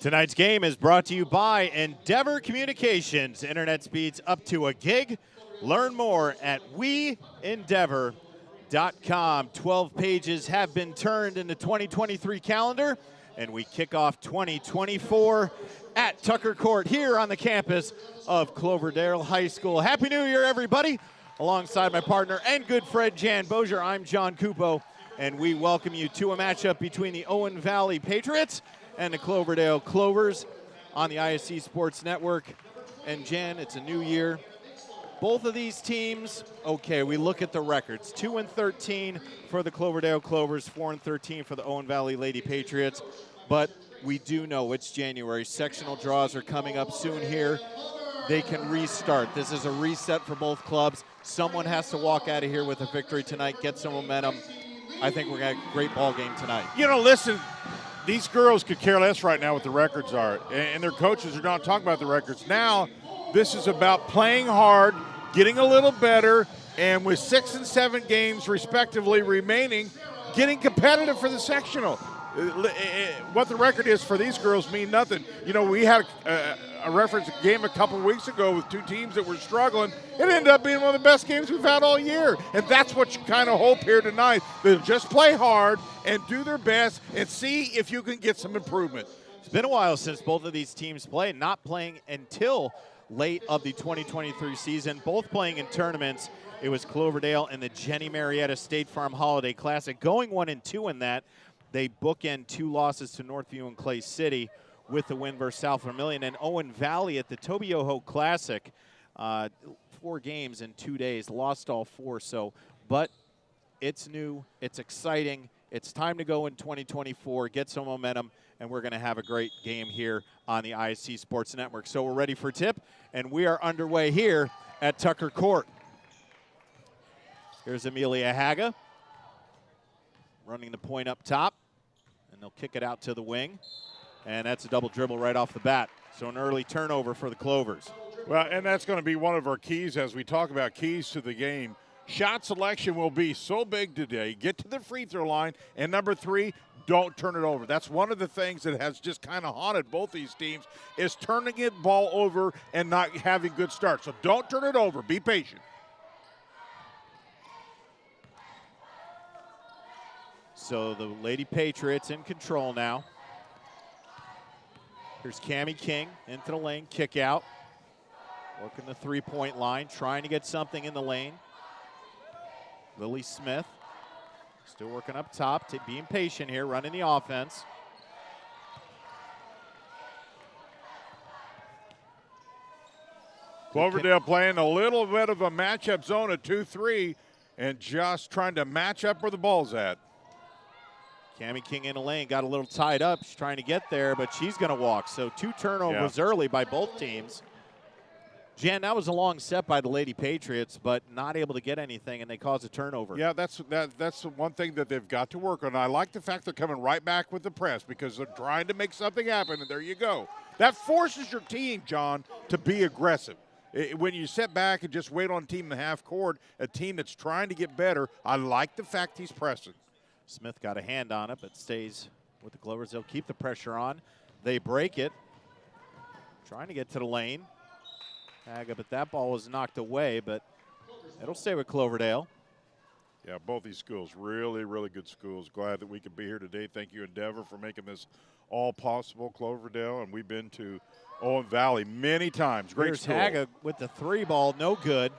Tonight's game is brought to you by Endeavor Communications. Internet speeds up to a gig. Learn more at weendeavor.com. 12 pages have been turned in the 2023 calendar, and we kick off 2024 at Tucker Court here on the campus of Cloverdale High School. Happy New Year, everybody. Alongside my partner and good friend Jan Bozier, I'm John Cupo, and we welcome you to a matchup between the Owen Valley Patriots and the Cloverdale Clovers on the IHSAA Sports Network. And Jan, it's a new year. Both of these teams, okay, we look at the records. 2-13 for the Cloverdale Clovers, 4-13 for the Owen Valley Lady Patriots. But we do know it's January. Sectional draws are coming up soon here. They can restart. This is a reset for both clubs. Someone has to walk out of here with a victory tonight, get some momentum. I think we're going to have a great ball game tonight. You know, listen, these girls could care less right now what the records are, and their coaches are not talking about the records. Now, this is about playing hard, getting a little better, and with 6 and 7 games respectively remaining, getting competitive for the sectional. What the record is for these girls mean nothing. You know, we had a reference game a couple weeks ago with two teams that were struggling. It ended up being one of the best games we've had all year. And that's what you kind of hope here tonight. They'll just play hard and do their best and see if you can get some improvement. It's been a while since both of these teams played, not playing until late of the 2023 season, both playing in tournaments. It was Cloverdale and the Jenny Marietta State Farm Holiday Classic, going 1-2 in that. They bookend 2 losses to Northview and Clay City with the win versus South Vermilion. And Owen Valley at the Toby-Yoho Classic, 4 games in 2 days, lost all 4. So, but it's new, it's exciting, it's time to go in 2024, get some momentum, and we're going to have a great game here on the IHSAA Sports Network. So we're ready for tip, and we are underway here at Tucker Court. Here's Amelia Haga running the point up top, and they'll kick it out to the wing. And that's a double dribble right off the bat. So an early turnover for the Clovers. Well, and that's going to be one of our keys as we talk about keys to the game. Shot selection will be so big today. Get to the free throw line. And number 3, don't turn it over. That's one of the things that has just kind of haunted both these teams is turning it ball over and not having good starts. So don't turn it over. Be patient. So the Lady Patriots in control now. Here's Cammie King into the lane, kick out. Working the three-point line, trying to get something in the lane. Lily Smith still working up top, being patient here, running the offense. Cloverdale playing a little bit of a matchup zone at 2-3 and just trying to match up where the ball's at. Cammie King in the lane, got a little tied up. She's trying to get there, but she's going to walk. So 2 turnovers early by both teams. Jan, that was a long set by the Lady Patriots, but not able to get anything, and they caused a turnover. Yeah, that's one thing that they've got to work on. I like the fact they're coming right back with the press because they're trying to make something happen, and there you go. That forces your team, John, to be aggressive. When you sit back and just wait on a team in the half court, a team that's trying to get better, I like the fact he's pressing. Smith got a hand on it, but stays with the Clovers. They'll keep the pressure on. They break it. Trying to get to the lane. Haga, but that ball was knocked away, but it'll stay with Cloverdale. Yeah, both these schools, really, really good schools. Glad that we could be here today. Thank you, Endeavor, for making this all possible, Cloverdale. And we've been to Owen Valley many times. Great Here's school. Haga with the 3 ball, no good.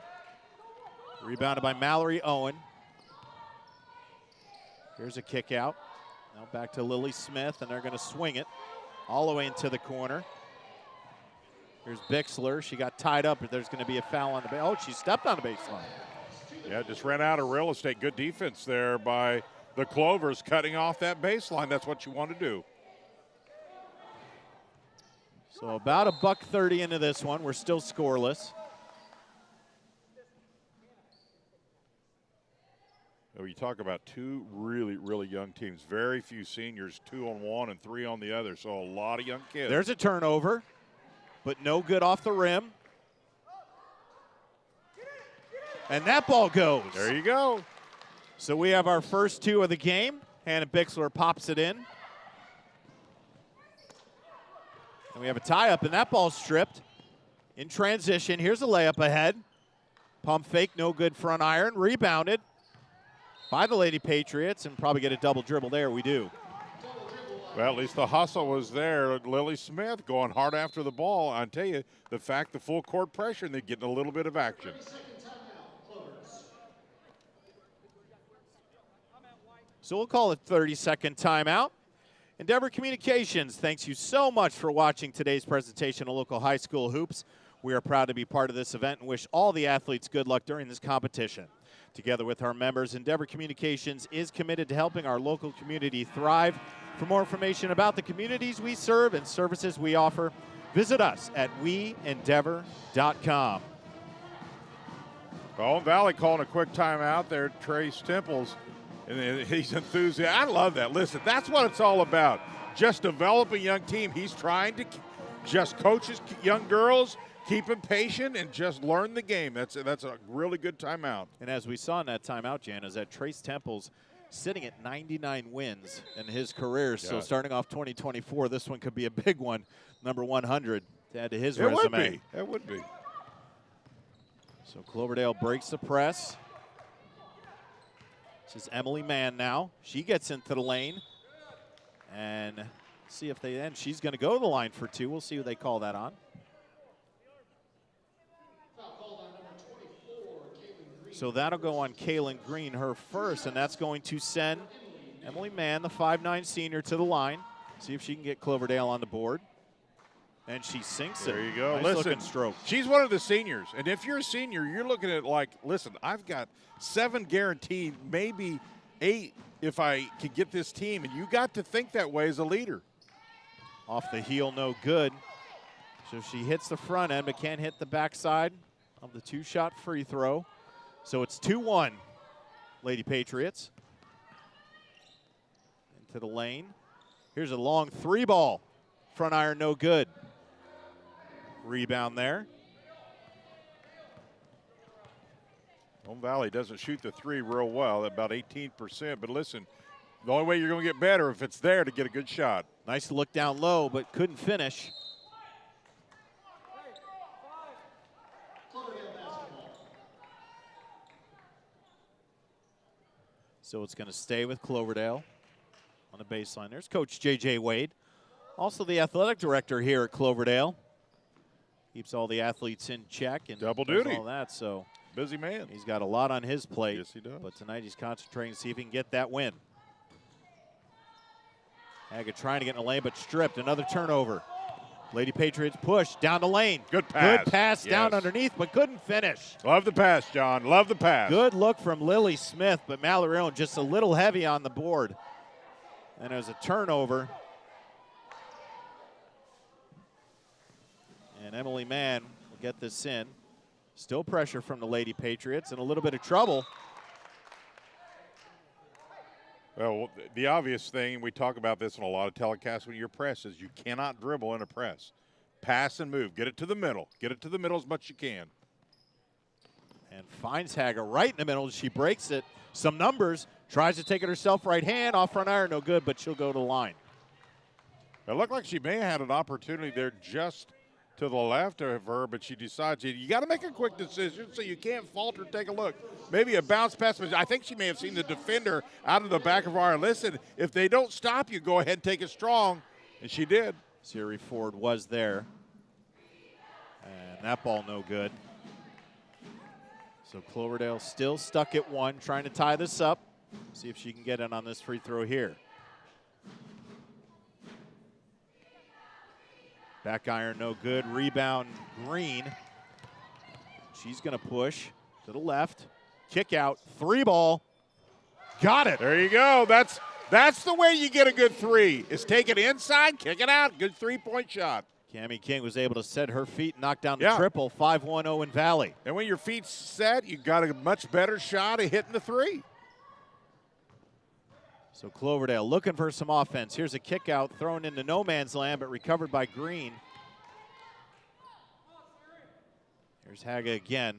Rebounded by Mallory Owen. Here's a kick out. Now back to Lily Smith, and they're going to swing it all the way into the corner. Here's Bixler. She got tied up, but there's going to be a foul on the baseline. Oh, she stepped on the baseline. Yeah, just ran out of real estate. Good defense there by the Clovers, cutting off that baseline. That's what you want to do. So about $1:30 into this one. We're still scoreless. You talk about 2 really, really young teams. Very few seniors, 2 on one and 3 on the other. So a lot of young kids. There's a turnover, but no good off the rim. And that ball goes. There you go. So we have our first 2 of the game. Hannah Bixler pops it in. And we have a tie-up, and that ball's stripped. In transition, here's a layup ahead. Pump fake, no good front iron. Rebounded by the Lady Patriots, and probably get a double dribble there. We do. Well, at least the hustle was there. Lily Smith going hard after the ball. I tell you, the fact the full court pressure, and they're getting a little bit of action. So we'll call it 30-second timeout. Endeavor Communications, thanks you so much for watching today's presentation of local high school hoops. We are proud to be part of this event and wish all the athletes good luck during this competition. Together with our members, Endeavor Communications is committed to helping our local community thrive. For more information about the communities we serve and services we offer, visit us at weendeavor.com. Owen Valley calling a quick timeout there. Trace Temples, and he's enthusiastic. I love that. Listen, that's what it's all about. Just develop a young team. He's trying to just coach his young girls, keep them patient, and just learn the game. That's a really good timeout. And as we saw in that timeout, Jan, is that Trace Temples sitting at 99 wins in his career. So starting off 2024, this one could be a big one, number 100 to add to his resume. It would be. So Cloverdale breaks the press. This is Emily Mann now. She gets into the lane. And see if they end. She's going to go to the line for two. We'll see who they call that on. So that'll go on Kaylin Green, her first, and that's going to send Emily Mann, the 5'9" senior, to the line. See if she can get Cloverdale on the board. And she sinks it. There you go. Nice looking stroke. She's one of the seniors. And if you're a senior, you're looking at like, listen, I've got 7 guaranteed, maybe 8 if I can get this team. And you got to think that way as a leader. Off the heel, no good. So she hits the front end, but can't hit the backside of the 2-shot free throw. So it's 2-1, Lady Patriots. Into the lane. Here's a long 3-ball. Front iron, no good. Rebound there. Home Valley doesn't shoot the 3 real well, about 18%. But listen, the only way you're going to get better if it's there to get a good shot. Nice look down low, but couldn't finish. So it's going to stay with Cloverdale on the baseline. There's Coach J.J. Wade, also the athletic director here at Cloverdale. Keeps all the athletes in check and double duty. All that. So busy man. He's got a lot on his plate. Yes, he does. But tonight he's concentrating to see if he can get that win. Haggett trying to get in the lane, but stripped. Another turnover. Lady Patriots push down the lane. Good pass. Good pass down underneath, but couldn't finish. Love the pass, John. Love the pass. Good look from Lily Smith, but Mallory Owen just a little heavy on the board. And there's a turnover. And Emily Mann will get this in. Still pressure from the Lady Patriots and a little bit of trouble. Well, the obvious thing, we talk about this in a lot of telecasts when you're press, is you cannot dribble in a press. Pass and move. Get it to the middle. Get it to the middle as much as you can. And finds Hager right in the middle. She breaks it. Some numbers. Tries to take it herself right hand. Off front iron, no good, but she'll go to the line. It looked like she may have had an opportunity there just to the left of her, but she decides you got to make a quick decision so you can't falter. Take a look. Maybe a bounce pass, but I think she may have seen the defender out of the back of our listen. If they don't stop you, go ahead and take it strong, and she did. Siri Ford was there, and that ball no good. So Cloverdale still stuck at 1, trying to tie this up. See if she can get in on this free throw here. Back iron, no good. Rebound, Green. She's going to push to the left. Kick out, 3-ball. Got it. There you go. That's the way you get a good 3. Is take it inside, kick it out. Good 3-point shot. Cammie King was able to set her feet and knock down the triple. 5-1 Owen Valley. And when your feet's set, you got a much better shot at hitting the 3. So Cloverdale looking for some offense. Here's a kick out thrown into no man's land, but recovered by Green. Here's Haga again.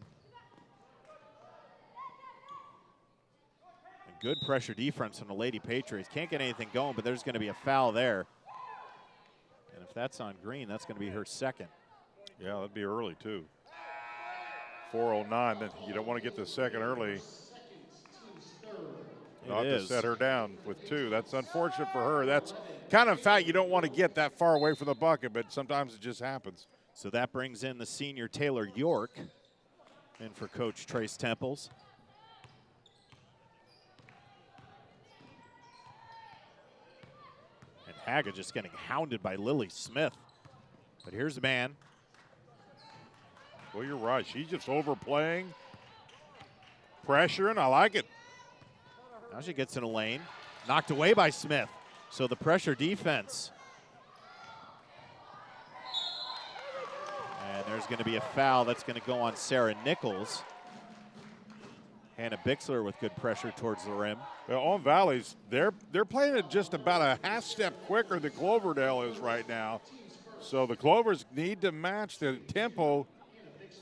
And good pressure defense from the Lady Patriots. Can't get anything going, but there's going to be a foul there. And If that's on green, that's going to be her second. Yeah, that'd be early, too. 4:09, then you don't want to get the second early. Not to set her down with 2. That's unfortunate for her. That's kind of fact you don't want to get that far away from the bucket, but sometimes it just happens. So that brings in the senior Taylor York in for Coach Trace Temples. And Haga just getting hounded by Lily Smith. But here's the man. Well, you're right. She's just overplaying, pressuring. I like it. Now she gets in a lane. Knocked away by Smith. So the pressure defense. And there's going to be a foul that's going to go on Sarah Nichols. Hannah Bixler with good pressure towards the rim. Well, Owen Valley's, they're playing it just about a half step quicker than Cloverdale is right now. So the Clovers need to match the tempo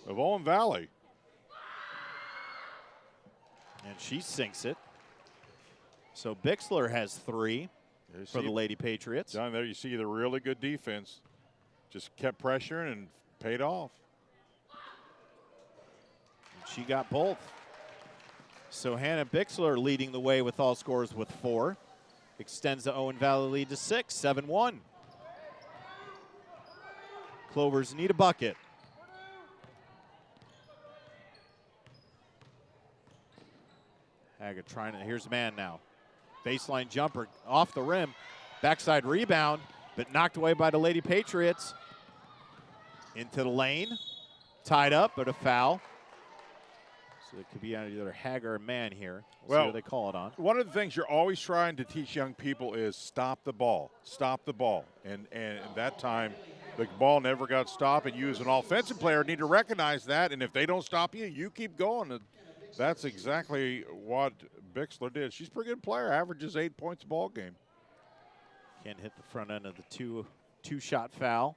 of Owen Valley. And she sinks it. So Bixler has 3 for the Lady Patriots. Down there you see the really good defense. Just kept pressuring and paid off. And she got both. So Hannah Bixler leading the way with all scores with 4. Extends the Owen Valley lead to 6, 7-1. Clovers need a bucket. Haga trying to, here's man now. Baseline jumper off the rim. Backside rebound, but knocked away by the Lady Patriots. Into the lane. Tied up, but a foul. So it could be either Haga or man here. We'll see what they call it on. One of the things you're always trying to teach young people is stop the ball. Stop the ball. And that time, the ball never got stopped, and you as an offensive player need to recognize that, and if they don't stop you, you keep going. And that's exactly what Bixler did. She's a pretty good player, averages 8 points a ball game. Can't hit the front end of the two-shot foul.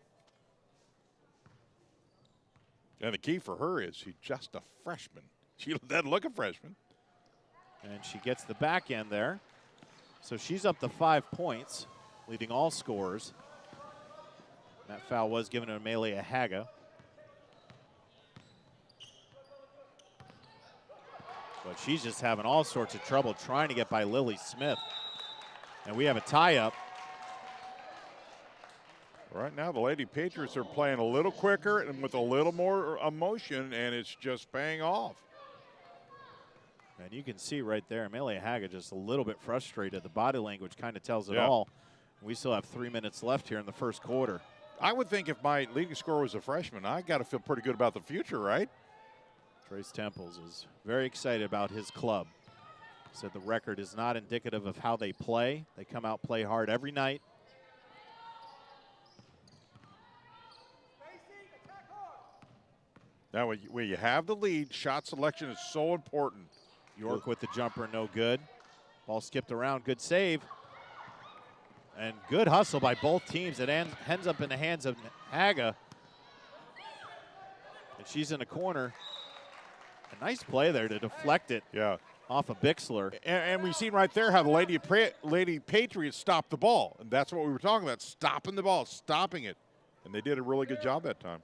And the key for her is she's just a freshman. She doesn't look a freshman. And she gets the back end there. So she's up to 5 points, leading all scorers. That foul was given to Amelia Haga. But she's just having all sorts of trouble trying to get by Lily Smith. And we have a tie-up. Right now, the Lady Patriots are playing a little quicker and with a little more emotion, and it's just paying off. And you can see right there, Amelia Haga just a little bit frustrated. The body language kind of tells it all. We still have 3 minutes left here in the first quarter. I would think if my leading scorer was a freshman, I got to feel pretty good about the future, right? Trace Temples is very excited about his club. Said the record is not indicative of how they play. They come out, play hard every night. Now, when you have the lead, shot selection is so important. York with the jumper, no good. Ball skipped around, good save. And good hustle by both teams. It ends up in the hands of Haga. And she's in the corner. A nice play there to deflect it off of Bixler. And we've seen right there how the Lady Patriots stopped the ball. And that's what we were talking about, stopping the ball, stopping it. And they did a really good job that time.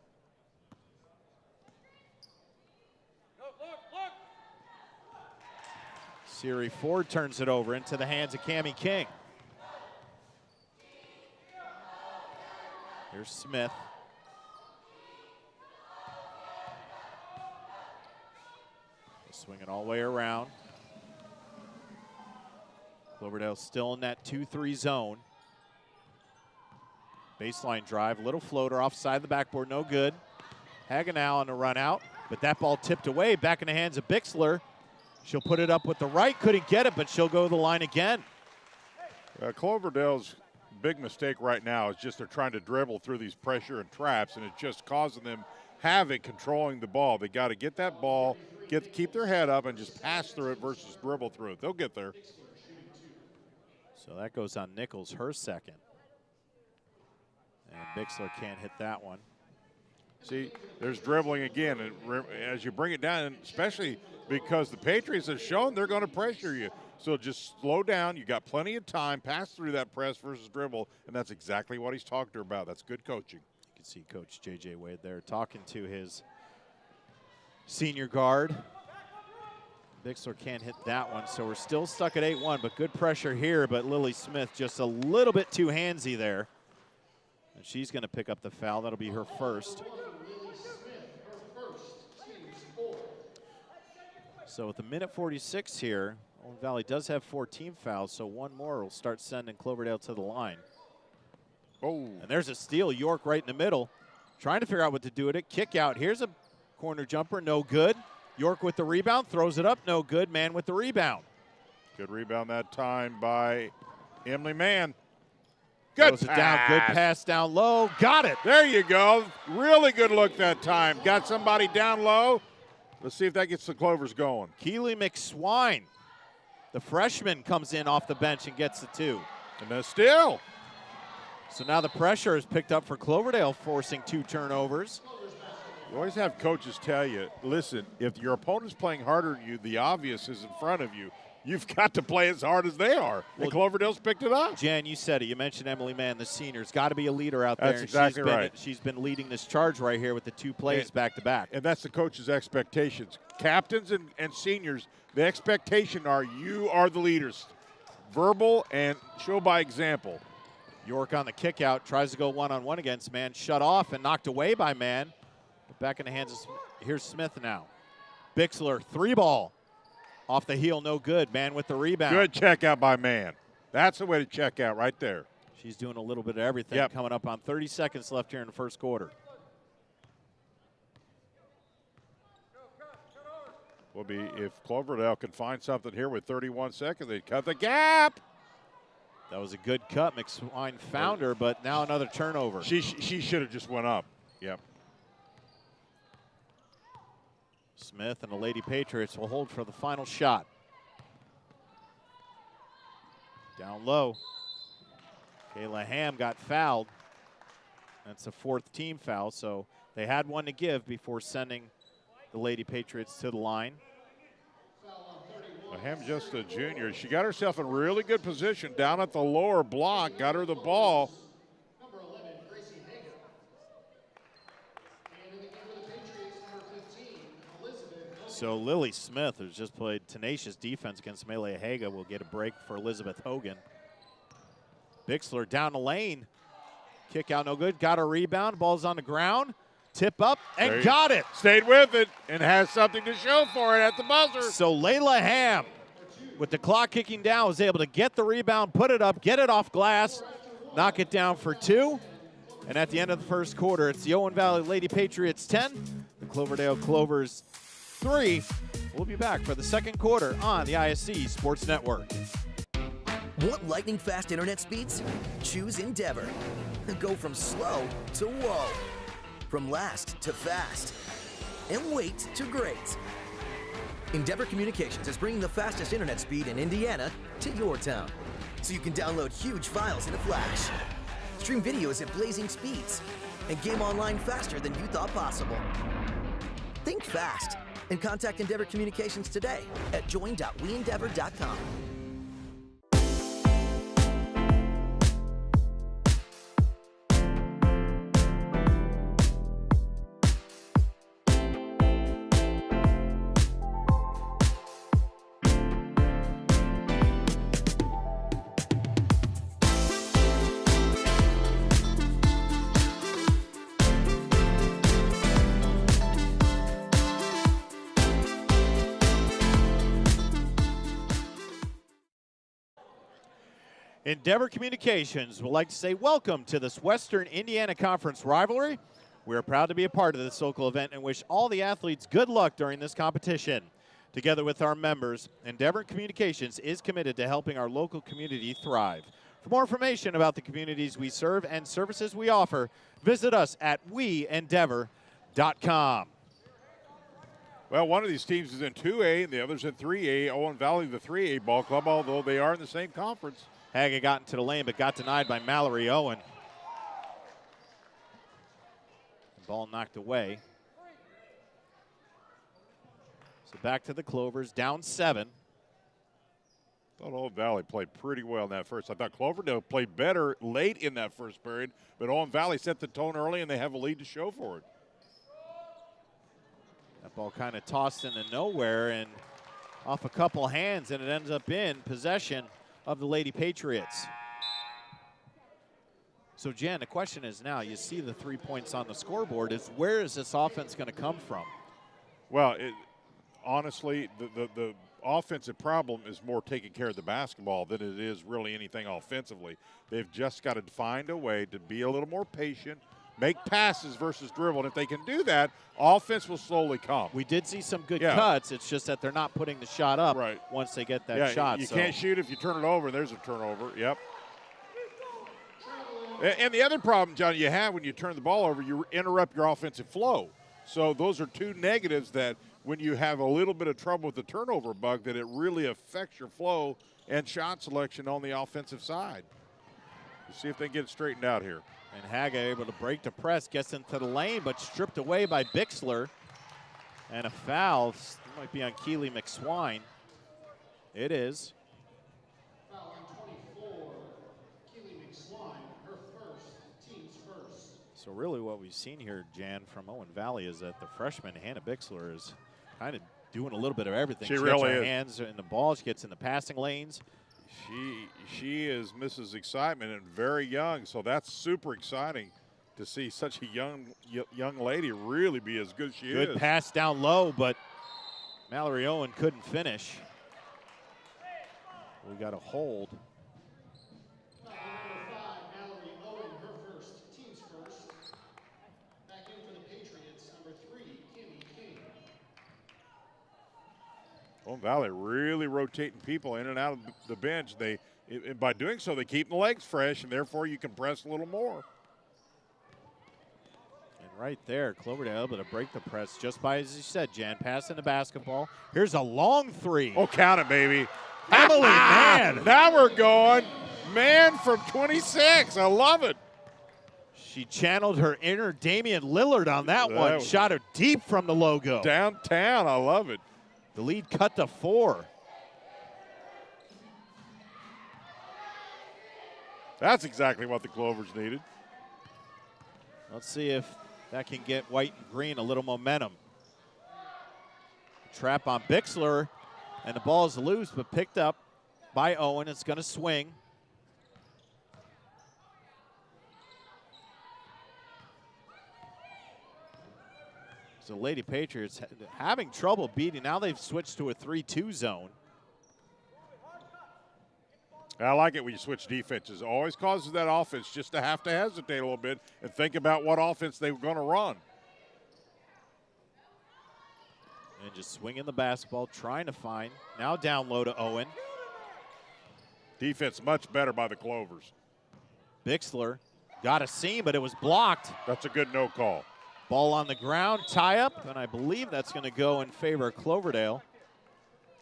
Siri Ford turns it over into the hands of Cammie King. Here's Smith. Swing it all the way around. Cloverdale still in that 2-3 zone. Baseline drive, little floater offside the backboard, no good. Haga now on the run out, but that ball tipped away, back in the hands of Bixler. She'll put it up with the right, couldn't get it, but she'll go to the line again. Cloverdale's big mistake right now is just they're trying to dribble through these pressure and traps, and it's just causing them havoc controlling the ball. They got to get that ball, keep their head up, and just pass through it versus dribble through it. They'll get there. So that goes on Nichols, her second. And Bixler can't hit that one. See, there's dribbling again, and as you bring it down, especially because the Patriots have shown they're going to pressure you. So just slow down. You got plenty of time. Pass through that press versus dribble, and that's exactly what he's talking to her about. That's good coaching. You can see Coach J.J. Wade there talking to his senior guard. Bixler can't hit that one, so we're still stuck at 8-1, but good pressure here, but Lily Smith just a little bit too handsy there. And she's going to pick up the foul. That'll be her first. So with a minute 46 here, Owen Valley does have 4 team fouls, so one more will start sending Cloverdale to the line. Oh. And there's a steal. York right in the middle, trying to figure out what to do with it. Kick out. Here's a corner jumper, no good. York with the rebound, throws it up, no good. Mann with the rebound. Good rebound that time by Emily Mann. Good Throws it down, good pass down low. Got it. There you go. Really good look that time. Got somebody down low. Let's see if that gets the Clovers going. Keely McSwine, the freshman, comes in off the bench and gets the 2. And then still. So now the pressure is picked up for Cloverdale, forcing 2 turnovers. You always have coaches tell you, listen, if your opponent's playing harder than you, the obvious is in front of you. You've got to play as hard as they are. And Cloverdale's picked it up. Jan, you said it. You mentioned Emily Mann, the senior's got to be a leader out there. That's exactly right. She's been leading this charge right here with the 2 plays back-to-back. And that's the coach's expectations. Captains and seniors, the expectation are you are the leaders. Verbal and show by example. York on the kick out, tries to go one-on-one against Mann, shut off and knocked away by Mann. Back in the hands of here's Smith now. Bixler, 3-ball. Off the heel, no good. Mann with the rebound. Good check out by Mann. That's the way to check out right there. She's doing a little bit of everything. Coming up on 30 seconds left here in the first quarter. Will be if Cloverdale can find something here with 31 seconds, they cut the gap. That was a good cut. McSwine found her, but now another turnover. She should have just went up. Yep. Smith and the Lady Patriots will hold for the final shot. Down low. Kayla Ham got fouled. That's a 4th team foul, so they had one to give before sending the Lady Patriots to the line. Ham just a junior. She got herself in really good position down at the lower block, got her the ball. So Lily Smith, who's just played tenacious defense against Melee Haga, will get a break for Elizabeth Hogan. Bixler down the lane. Kick out no good. Got a rebound. Ball's on the ground. Tip up and got it. Stayed with it and has something to show for it at the buzzer. So Layla Ham, with the clock kicking down, was able to get the rebound, put it up, get it off glass, knock it down for 2. And at the end of the first quarter, it's the Owen Valley Lady Patriots 10, the Cloverdale Clovers 3. We'll be back for the second quarter on the IHSAA Sports Network. Want lightning fast internet speeds? Choose Endeavor. Go from slow to whoa. From last to fast. And wait to great. Endeavor Communications is bringing the fastest internet speed in Indiana to your town. So you can download huge files in a flash. Stream videos at blazing speeds. And game online faster than you thought possible. Think fast and contact Endeavor Communications today at join.weendeavor.com. Endeavor Communications would like to say welcome to this Western Indiana Conference rivalry. We are proud to be a part of this local event and wish all the athletes good luck during this competition. Together with our members, Endeavor Communications is committed to helping our local community thrive. For more information about the communities we serve and services we offer, visit us at weendeavor.com. Well, one of these teams is in 2A and the other's in 3A. Owen Valley, the 3A ball club, although they are in the same conference. Haga got into the lane but got denied by Mallory Owen. The ball knocked away. So back to the Clovers, down 7. Thought Owen Valley played pretty well in that first. I thought Cloverdale played better late in that first period, but Owen Valley set the tone early, and they have a lead to show for it. That ball kind of tossed into nowhere and off a couple hands, and it ends up in possession of the Lady Patriots. So, Jan, the question is now, you see the 3 points on the scoreboard, is where is this offense going to come from? Well, honestly, the offensive problem is more taking care of the basketball than it is really anything offensively. They've just got to find a way to be a little more patient, make passes versus dribble. And if they can do that, offense will slowly come. We did see some good cuts. It's just that they're not putting the shot up once they get that shot. You can't shoot if you turn it over, and there's a turnover. Yep. And the other problem, John, you have when you turn the ball over, you interrupt your offensive flow. So those are two negatives that when you have a little bit of trouble with the turnover bug, that it really affects your flow and shot selection on the offensive side. Let's see if they can get it straightened out here. And Haga able to break the press, gets into the lane, but stripped away by Bixler. And a foul. It might be on Keely McSwine. It is. Foul on 24, Keely McSwine, her first, team's first. So really what we've seen here, Jan, from Owen Valley is that the freshman, Hannah Bixler, is kind of doing a little bit of everything. She gets really her is. hands in the ball. She gets in the passing lanes. She is Mrs. Excitement and very young, so that's super exciting to see such a young lady really be as good as she is. Good pass down low, but Mallory Owen couldn't finish. We got a hold. Foul number 5, Mallory Owen, her first, team's first. Back in for the Patriots, number 3, Kimmy King. Owen Valley really rotating people in and out of the bench. By doing so, they keep the legs fresh, and therefore you can press a little more. And right there, Cloverdale able to break the press just by, as you said, Jan, passing the basketball. Here's a long three. Oh, count it, baby. Emily Mann. Now we're going. Mann from 26. I love it. She channeled her inner Damian Lillard on that one. Was Shot her deep from the logo. Downtown. I love it. The lead cut to 4. That's exactly what the Clovers needed. Let's see if that can get white and green a little momentum. Trap on Bixler, and the ball is loose, but picked up by Owen. It's going to swing. So Lady Patriots having trouble beating. Now they've switched to a 3-2 zone. I like it when you switch defenses. It always causes that offense just to have to hesitate a little bit and think about what offense they were going to run. And just swinging the basketball, trying to find. Now down low to Owen. Defense much better by the Clovers. Bixler got a seam, but it was blocked. That's a good no call. Ball on the ground, tie up, and I believe that's going to go in favor of Cloverdale.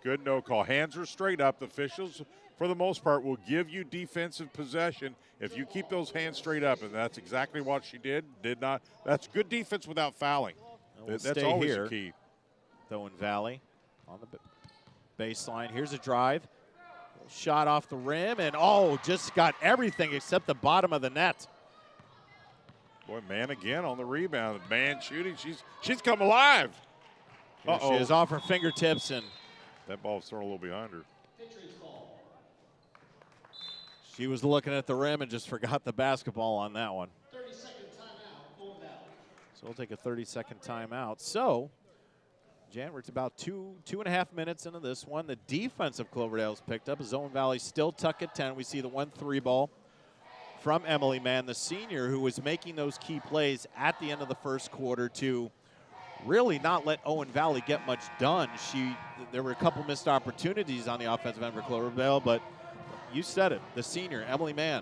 Good no call. Hands are straight up. The officials, for the most part, will give you defensive possession if you keep those hands straight up, and that's exactly what she did not. That's good defense without fouling. We'll That's stay always here. the key. Owen Valley on the baseline. Here's a drive. Shot off the rim, and just got everything except the bottom of the net. Boy, Mann again on the rebound. Mann shooting. She's come alive. Here she is off her fingertips, and that ball's thrown a little behind her. she was looking at the rim and just forgot the basketball on that one. 30-second timeout, Owen Valley. So we'll take a 30-second timeout. So, Jan, we're about two and a half minutes into this one. The defense of Cloverdale's picked up as Owen Valley still tuck at 10. We see the 1-3 ball from Emily Mann, the senior, who was making those key plays at the end of the first quarter to really not let Owen Valley get much done. There were a couple missed opportunities on the offensive end for Cloverdale, but you said it, the senior, Emily Mann,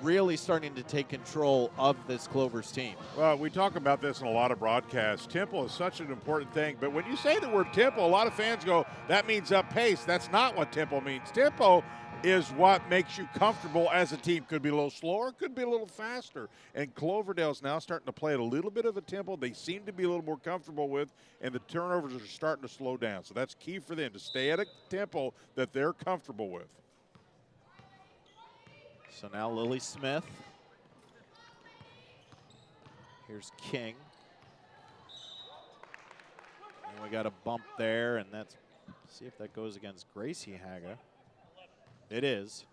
really starting to take control of this Clovers team. Well, we talk about this in a lot of broadcasts. Tempo is such an important thing, but when you say the word tempo, a lot of fans go, that means up pace. That's not what tempo means. Tempo, is what makes you comfortable as a team. Could be a little slower, could be a little faster. And Cloverdale's now starting to play at a little bit of a tempo they seem to be a little more comfortable with, and the turnovers are starting to slow down. So that's key for them, to stay at a tempo that they're comfortable with. So now Lily Smith. Here's King. And we got a bump there, and that's, see if that goes against Gracie Haga. It is.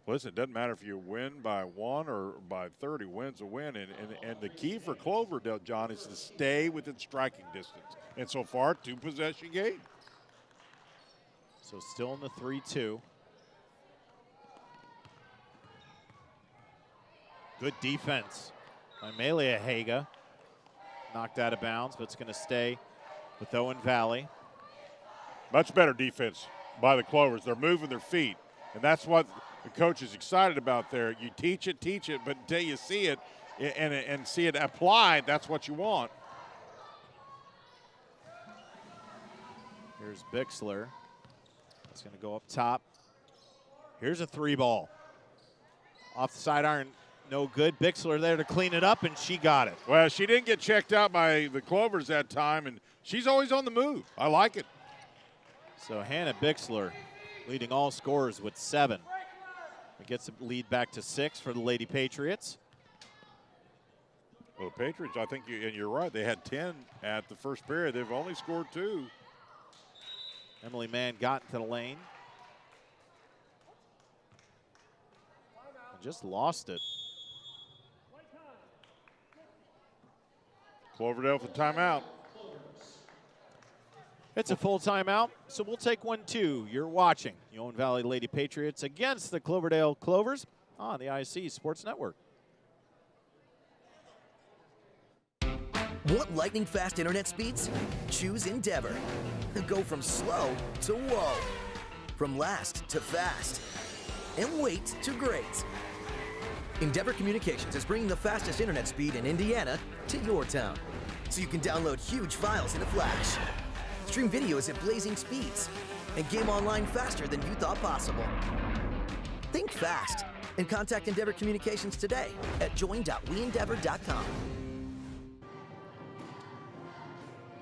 Listen, it doesn't matter if you win by 1 or by 30. Win's a win. And the key for Cloverdale, John, is to stay within striking distance. And so far, 2-possession game. So still in the 3-2. Good defense by Melia Haga. Knocked out of bounds, but it's going to stay with Owen Valley. Much better defense by the Clovers. They're moving their feet, and that's what the coach is excited about there. You teach it, but until you see it and see it applied, that's what you want. Here's Bixler. It's going to go up top. Here's a 3-ball. Off the sidearn, no good. Bixler there to clean it up, and she got it. Well, she didn't get checked out by the Clovers that time, and she's always on the move. I like it. So Hannah Bixler leading all scorers with 7. It gets the lead back to 6 for the Lady Patriots. Well, the Patriots, I think, and you're right, they had 10 at the first period. They've only scored 2. Emily Mann got into the lane. And just lost it. Cloverdale for timeout. It's a full timeout, so we'll take one too. You're watching the Owen Valley Lady Patriots against the Cloverdale Clovers on the IHSAA Sports Network. Want lightning fast internet speeds? Choose Endeavor. Go from slow to whoa. From last to fast. And wait to great. Endeavor Communications is bringing the fastest internet speed in Indiana to your town, so you can download huge files in a flash, stream videos at blazing speeds, and game online faster than you thought possible. Think fast and contact Endeavor Communications today at join.weendeavor.com.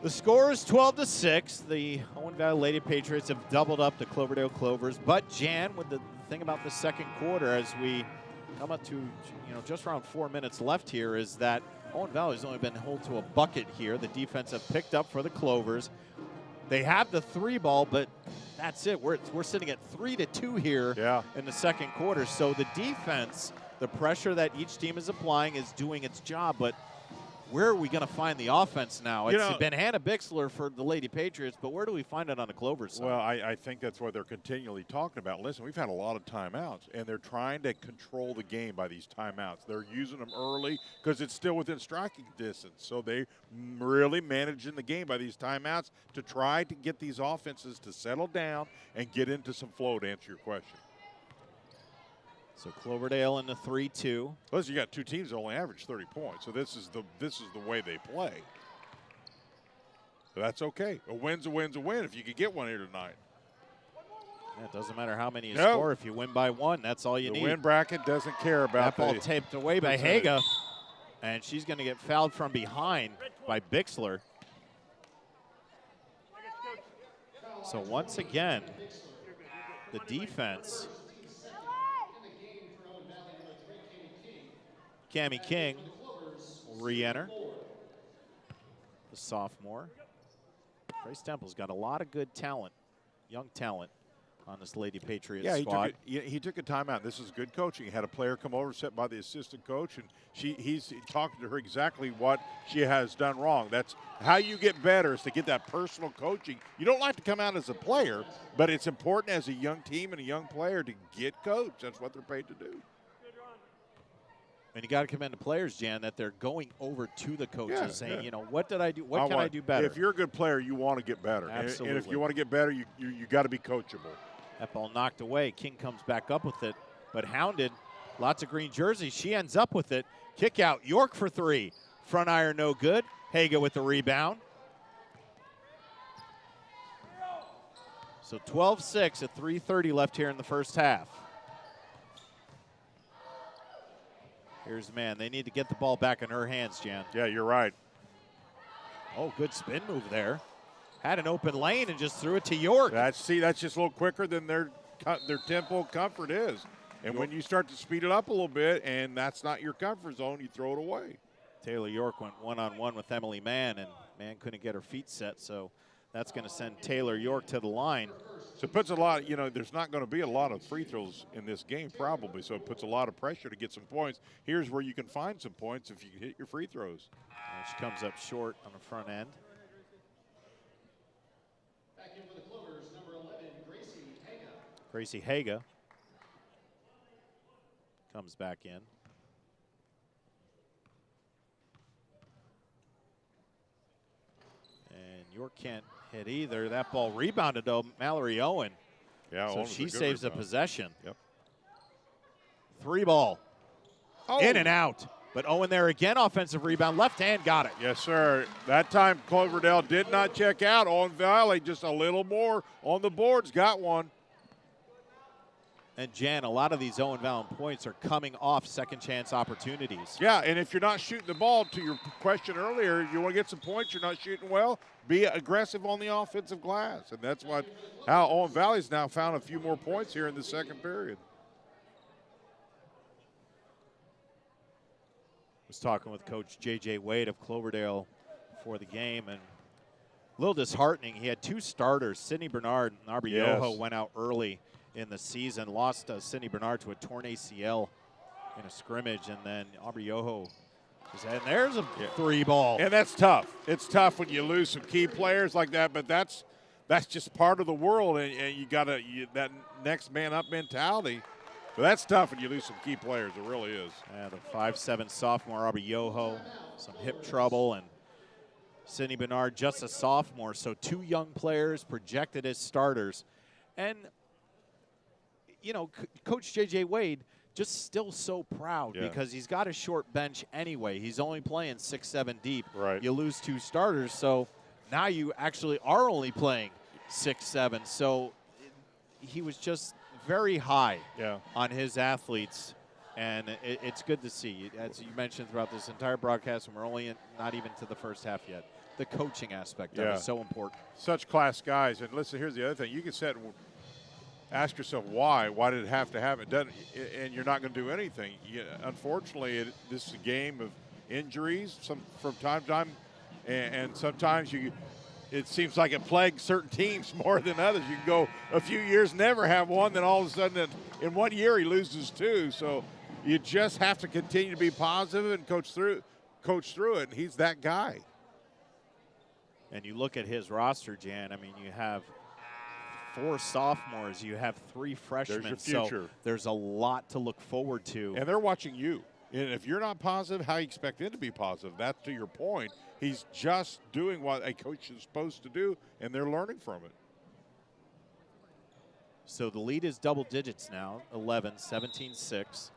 The score is 12-6. The Owen Valley Lady Patriots have doubled up the Cloverdale Clovers. But Jan, with the thing about the second quarter, as we come up to just around 4 minutes left here, is that Owen Valley's only been held to a bucket here. The defense have picked up for the Clovers. They have the 3-ball, but that's it. We're sitting at 3-2 here in the second quarter. So the defense, the pressure that each team is applying, is doing its job. But where are we going to find the offense now? It's been Hannah Bixler for the Lady Patriots, but where do we find it on the Clovers side? Well, I think that's what they're continually talking about. Listen, we've had a lot of timeouts, and they're trying to control the game by these timeouts. They're using them early because it's still within striking distance. So they really managing the game by these timeouts to try to get these offenses to settle down and get into some flow, to answer your question. So Cloverdale in the 3-2. Listen, you got 2 teams that only average 30 points, so this is the way they play. So that's okay. A win's a win's a win if you could get one here tonight. Yeah, it doesn't matter how many you score. If you win by 1, that's all you need. The win bracket doesn't care about that ball taped away by Haga, and she's going to get fouled from behind by Bixler. So once again, the defense. Cammie King will re-enter, the sophomore. Grace Temple's got a lot of good talent, young talent, on this Lady Patriots squad. He took a timeout. This is good coaching. He had a player come over, set by the assistant coach, and he's talking to her exactly what she has done wrong. That's how you get better, is to get that personal coaching. You don't like to come out as a player, but it's important as a young team and a young player to get coached. That's what they're paid to do. And you got to commend the players, Jan, that they're going over to the coaches saying, what did I do? What can I do better? If you're a good player, you want to get better. Absolutely. And if you want to get better, you got to be coachable. That ball knocked away. King comes back up with it, but hounded. Lots of green jerseys. She ends up with it. Kick out. York for 3. Front iron no good. Haga with the rebound. So 12-6 at 3:30 left here in the first half. Here's the man. They need to get the ball back in her hands, Jan. Yeah, you're right. Oh, good spin move there. Had an open lane and just threw it to York. That's just a little quicker than their tempo comfort is. And when you start to speed it up a little bit and that's not your comfort zone, you throw it away. Taylor York went one-on-one with Emily Mann, and Mann couldn't get her feet set, so that's going to send Taylor York to the line. So it puts a lot, there's not going to be a lot of free throws in this game probably, so it puts a lot of pressure to get some points. Here's where you can find some points if you hit your free throws. She comes up short on the front end. Back in for the Clovers, number 11, Gracie Haga. Gracie Haga comes back in. And York can't hit either. That ball rebounded, though, Mallory Owen. Yeah, so Owen was she a good saves rebound. a possession. Yep. 3 ball. Oh. In and out. But Owen there again, offensive rebound. Left hand got it. Yes, sir. That time Cloverdale did not check out. Owen Valley just a little more on the boards. Got one. And Jan, a lot of these Owen Valley points are coming off second chance opportunities. Yeah, and if you're not shooting the ball, to your question earlier, you want to get some points, you're not shooting well, be aggressive on the offensive glass. And that's how Owen Valley's now found a few more points here in the second period. Was talking with Coach J.J. Wade of Cloverdale before the game, and a little disheartening. He had 2 starters. Sydney Bernard and Aubrey Yoho went out early in the season, lost Sydney Bernard to a torn ACL in a scrimmage, and then Aubrey Yoho was, and there's a 3 ball. And that's tough. It's tough when you lose some key players like that, but that's just part of the world, and you got that next man up mentality. But that's tough when you lose some key players. It really is. Yeah, the 5'7" sophomore Aubrey Yoho, some hip trouble, and Sydney Bernard just a sophomore. So 2 young players projected as starters. And, Coach J.J. Wade just still so proud because he's got a short bench anyway. He's only playing 6-7 deep. Right. You lose 2 starters, so now you actually are only playing 6-7. So he was just very high on his athletes, and it's good to see. As you mentioned throughout this entire broadcast, and we're only not even to the first half yet, the coaching aspect of it is so important. Such class guys. And listen, here's the other thing. You can ask yourself why did it have to happen? And you're not going to do anything. Unfortunately, this is a game of injuries from time to time, and sometimes it seems like it plagues certain teams more than others. You can go a few years, never have one, then all of a sudden in 1 year he loses 2. So you just have to continue to be positive and coach through it, and he's that guy. And you look at his roster, Jan, I mean, you have 4 sophomores, you have 3 freshmen. There's your future. So there's a lot to look forward to. And they're watching you. And if you're not positive, how you expect them to be positive? That's to your point. He's just doing what a coach is supposed to do, and they're learning from it. So the lead is double digits now, 11, 17-6.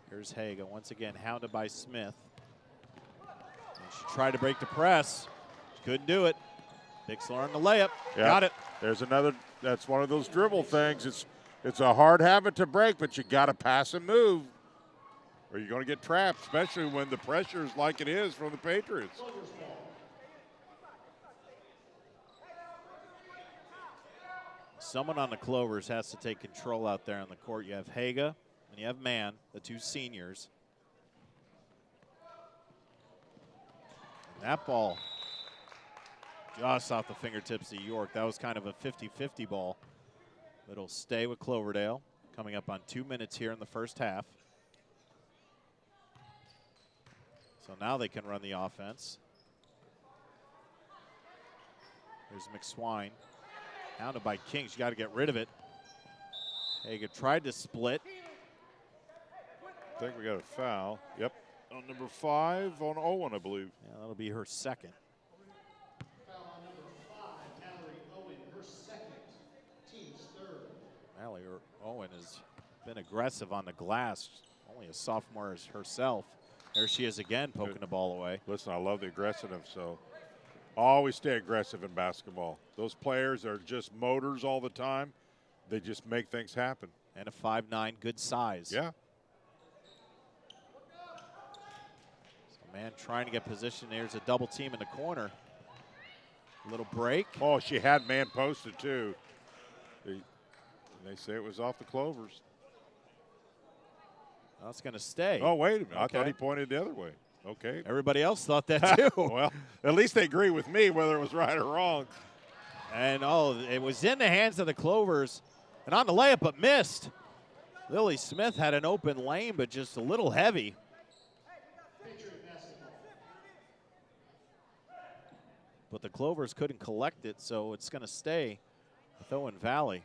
Here's Haga once again, hounded by Smith. And she tried to break the press. She couldn't do it. Bixler on the layup. Got it. There's another, that's one of those dribble things. It's a hard habit to break, but you got to pass and move, or you're going to get trapped, especially when the pressure is like it is from the Patriots. Someone on the Clovers has to take control out there on the court. You have Haga and you have Mann, the 2 seniors. And that ball just off the fingertips of York. That was kind of a 50-50 ball. It'll stay with Cloverdale. Coming up on 2 minutes here in the first half. So now they can run the offense. Here's McSwine. Hounded by King. She got to get rid of it. Haga tried to split. I think we got a foul. Yep. On number 5 on Owen, I believe. Yeah, that'll be her second. Foul on number 5, Mallory Owen, her second, team's 3rd. Mallory Owen has been aggressive on the glass. Only a sophomore as herself. There she is again, poking the ball away. Listen, I love the aggressiveness. So Always stay aggressive in basketball. Those players are just motors all the time. They just make things happen. And a 5'9", good size. Yeah. So man trying to get position. There's a double team in the corner. A little break. Oh, she had man posted too. They say it was off the Clovers. That's going to stay. Oh, wait a minute. Okay. I thought he pointed the other way. Okay. Everybody else thought that too. Well, at least they agree with me whether it was right or wrong. And, oh, it was in the hands of the Clovers. And on the layup, but missed. Lily Smith had an open lane, but just a little heavy. But the Clovers couldn't collect it, so it's going to stay with Owen Valley.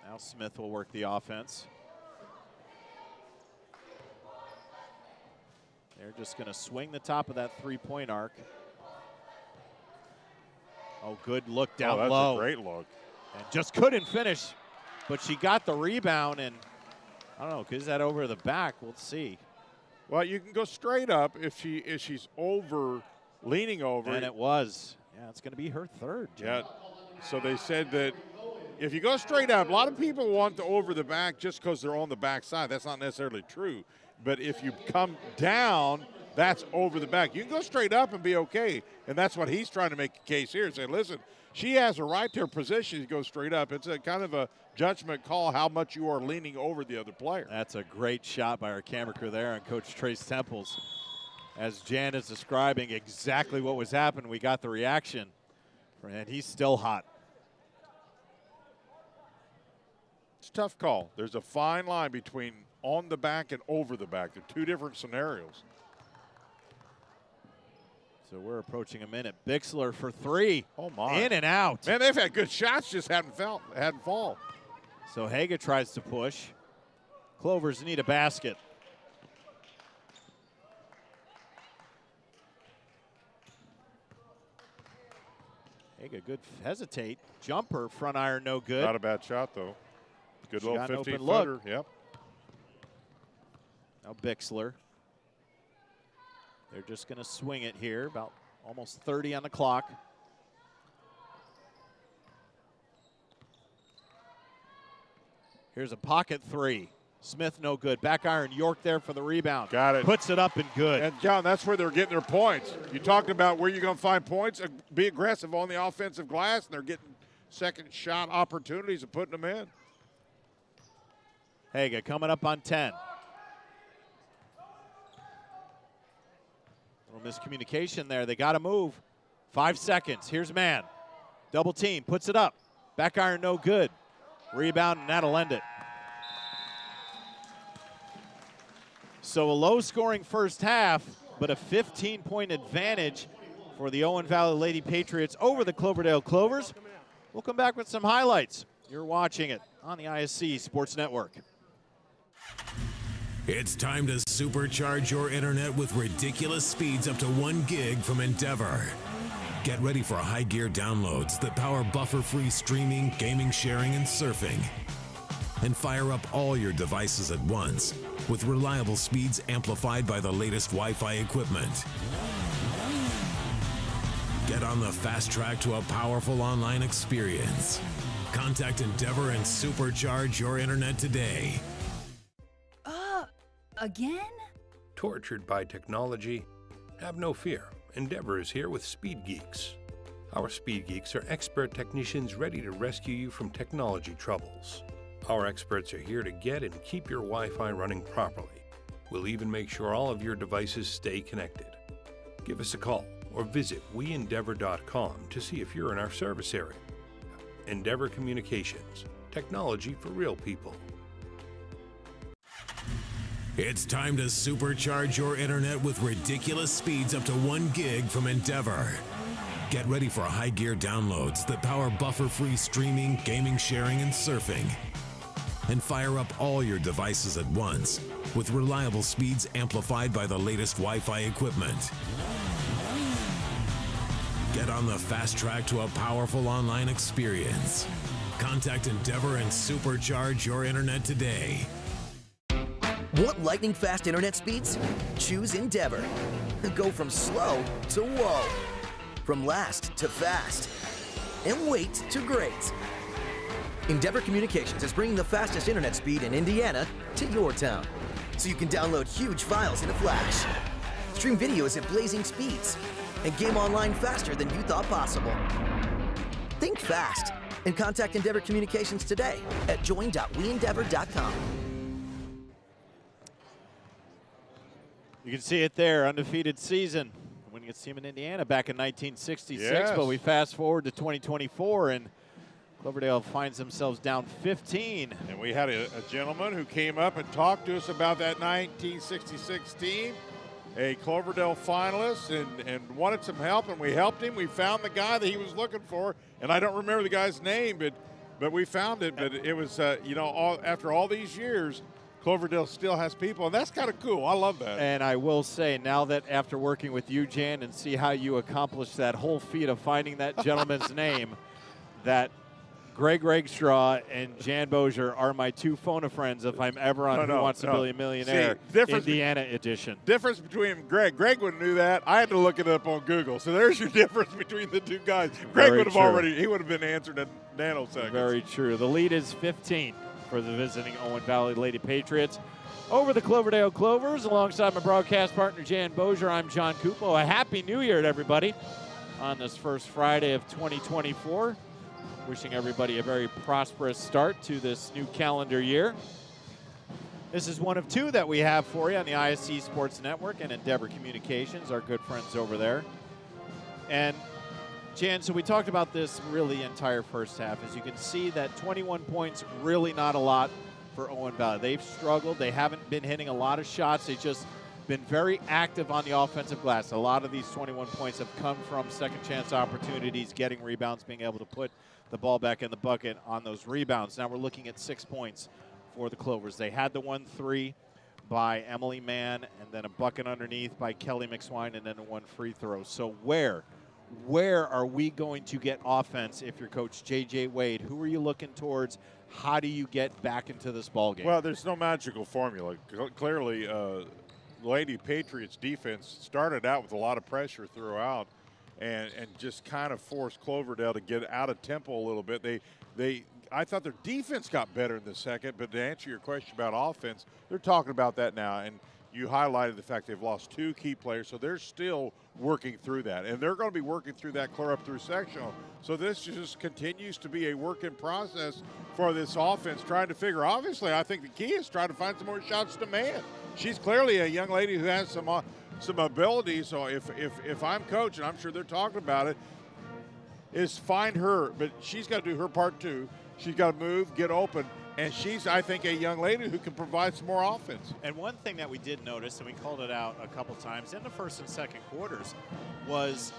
Now Smith will work the offense. They're just going to swing the top of that three-point arc. Oh, good look down that's low. A great look. And just couldn't finish, but she got the rebound, and I don't know, is that over the back? We'll see. Well, you can go straight up if she's over, leaning over. And it was. Yeah, it's going to be her third. Jim. Yeah. So they said that if you go straight up, a lot of people want the over the back just because they're on the back side. That's not necessarily true. But if you come down, that's over the back. You can go straight up and be okay. And that's what he's trying to make a case here. Say, listen, she has a right to her position to go straight up. It's a kind of a judgment call how much you are leaning over the other player. That's a great shot by our camera crew there on Coach Trace Temples. As Jan is describing exactly what was happening, we got the reaction. And he's still hot. It's a tough call. There's a fine line between on the back and over the back. They're two different scenarios. So we're approaching a minute. Bixler for three. Oh, my. In and out. Man, they've had good shots, just hadn't fall. So Haga tries to push. Clovers need a basket. Haga, good hesitate. Jumper, front iron, no good. Not a bad shot, though. Good She little got an open 15-footer. look. Yep. Now Bixler. They're just going to swing it here, about almost 30 on the clock. Here's a pocket three. Smith no good. Back iron, York there for the rebound. Got it. Puts it up and good. And, John, that's where they're getting their points. You talked about where you're going to find points. Be aggressive on the offensive glass, and they're getting second shot opportunities and putting them in. Haga coming up on 10. Little miscommunication there. They got to move. 5 seconds. Here's man. Double team. Puts it up. Back iron no good. Rebound, and that'll end it. So a low-scoring first half, but a 15-point advantage for the Owen Valley Lady Patriots over the Cloverdale Clovers. We'll come back with some highlights. You're watching it on the IHSAA Sports Network. It's time to supercharge your internet with ridiculous speeds up to 1 gig from Endeavor. Get ready for high gear downloads that power buffer-free streaming, gaming, sharing, and surfing. And fire up all your devices at once with reliable speeds amplified by the latest Wi-Fi equipment. Get on the fast track to a powerful online experience. Contact Endeavor and supercharge your internet today. Again? Tortured by technology? Have no fear. Endeavor is here with Speed Geeks. Our Speed Geeks are expert technicians ready to rescue you from technology troubles. Our experts are here to get and keep your Wi-Fi running properly. We'll even make sure all of your devices stay connected. Give us a call or visit weendeavor.com to see if you're in our service area. Endeavor Communications. Technology for real people. It's time to supercharge your internet with ridiculous speeds up to 1 gig from Endeavor. Get ready for high gear downloads that power buffer-free streaming, gaming, sharing, and surfing. And fire up all your devices at once with reliable speeds amplified by the latest Wi-Fi equipment. Get on the fast track to a powerful online experience. Contact Endeavor and supercharge your internet today. Want lightning-fast internet speeds? Choose Endeavor. Go from slow to whoa. From last to fast. And wait to great. Endeavor Communications is bringing the fastest internet speed in Indiana to your town, so you can download huge files in a flash, stream videos at blazing speeds, and game online faster than you thought possible. Think fast and contact Endeavor Communications today at join.weendeavor.com. You can see it there, undefeated season. Winning its team in Indiana back in 1966, Yes. but we fast forward to 2024, and Cloverdale finds themselves down 15. And we had a gentleman who came up and talked to us about that 1966 team, a Cloverdale finalist, and wanted some help, and we helped him. We found the guy that he was looking for, and I don't remember the guy's name, but we found it. But it was, after all these years, Cloverdale still has people, and that's kind of cool. I love that. And I will say, now that after working with you, Jan, and see how you accomplished that whole feat of finding that gentleman's name, that Greg Rakestraw and Jan Bozier are my two phone-a-friends if I'm ever on Who Wants to Be a Millionaire, Indiana edition. Difference between Greg wouldn't do that. I had to look it up on Google. So there's your difference between the two guys. Greg would have he would have been answered in nanoseconds. Very true. The lead is 15 for the visiting Owen Valley Lady Patriots over the Cloverdale Clovers. Alongside my broadcast partner, Jan Bozier, I'm John Cupo. A happy new year to everybody on this first Friday of 2024. Wishing everybody a very prosperous start to this new calendar year. This is one of two that we have for you on the IHSAA Sports Network and Endeavor Communications, our good friends over there. And Jan, so we talked about this really the entire first half. As you can see, that 21 points, really not a lot for Owen Valley. They've struggled. They haven't been hitting a lot of shots. They've just been very active on the offensive glass. A lot of these 21 points have come from second chance opportunities, getting rebounds, being able to put the ball back in the bucket on those rebounds. Now we're looking at 6 points for the Clovers. They had the 1-3 by Emily Mann, and then a bucket underneath by Kelly McSwine, and then one free throw. So where are we going to get offense if you're Coach J.J. Wade? Who are you looking towards? How do you get back into this ball game? Well, there's no magical formula. Clearly, Lady Patriots defense started out with a lot of pressure throughout and just kind of forced Cloverdale to get out of tempo a little bit. I thought their defense got better in the second, but to answer your question about offense, they're talking about that now. And you highlighted the fact they've lost 2 key players, so they're still working through that. And they're going to be working through that clear up through sectional. So this just continues to be a work in process for this offense, trying to figure. Obviously, I think the key is trying to find some more shots to man. She's clearly a young lady who has some ability. So if I'm coach, and I'm sure they're talking about it, is find her. But she's got to do her part too. She's got to move, get open. And she's, I think, a young lady who can provide some more offense. And one thing that we did notice, and we called it out a couple times in the first and second quarters, was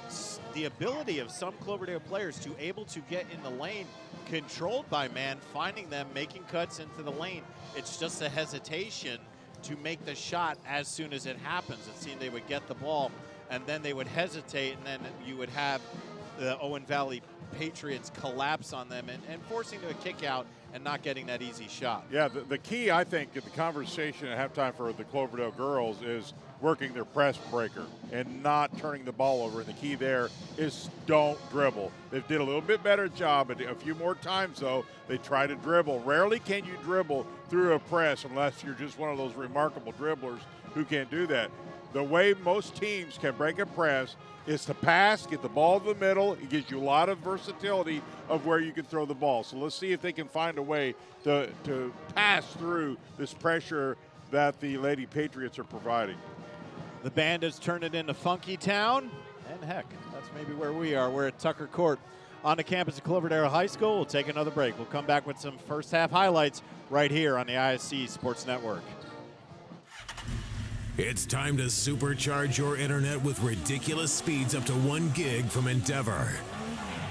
the ability of some Cloverdale players to able to get in the lane, controlled by man, finding them, making cuts into the lane. It's just a hesitation to make the shot as soon as it happens. It seemed they would get the ball, and then they would hesitate, and then you would have the Owen Valley Patriots collapse on them and forcing to a kick out and not getting that easy shot. Yeah, the key, I think, in the conversation at halftime for the Cloverdale girls is working their press breaker and not turning the ball over. And the key there is don't dribble. They did a little bit better job, but a few more times, though, they try to dribble. Rarely can you dribble through a press unless you're just one of those remarkable dribblers who can do that. The way most teams can break a press is to pass, get the ball to the middle. It gives you a lot of versatility of where you can throw the ball. So let's see if they can find a way to pass through this pressure that the Lady Patriots are providing. The band has turned it into Funky Town, and heck, that's maybe where we are. We're at Tucker Court on the campus of Cloverdale High School. We'll take another break. We'll come back with some first half highlights right here on the IHSAA Sports Network. It's time to supercharge your internet with ridiculous speeds up to 1 gig from Endeavor.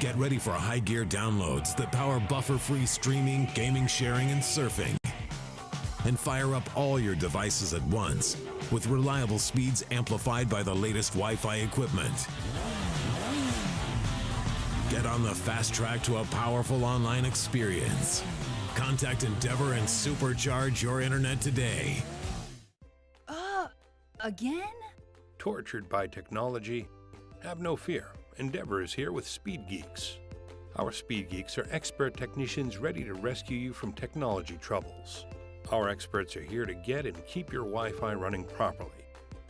Get ready for high gear downloads that power buffer-free streaming, gaming, sharing, and surfing. And fire up all your devices at once with reliable speeds amplified by the latest Wi-Fi equipment. Get on the fast track to a powerful online experience. Contact Endeavor and supercharge your internet today. Again? Tortured by technology? Have no fear. Endeavor is here with Speed Geeks. Our Speed Geeks are expert technicians ready to rescue you from technology troubles. Our experts are here to get and keep your Wi-Fi running properly.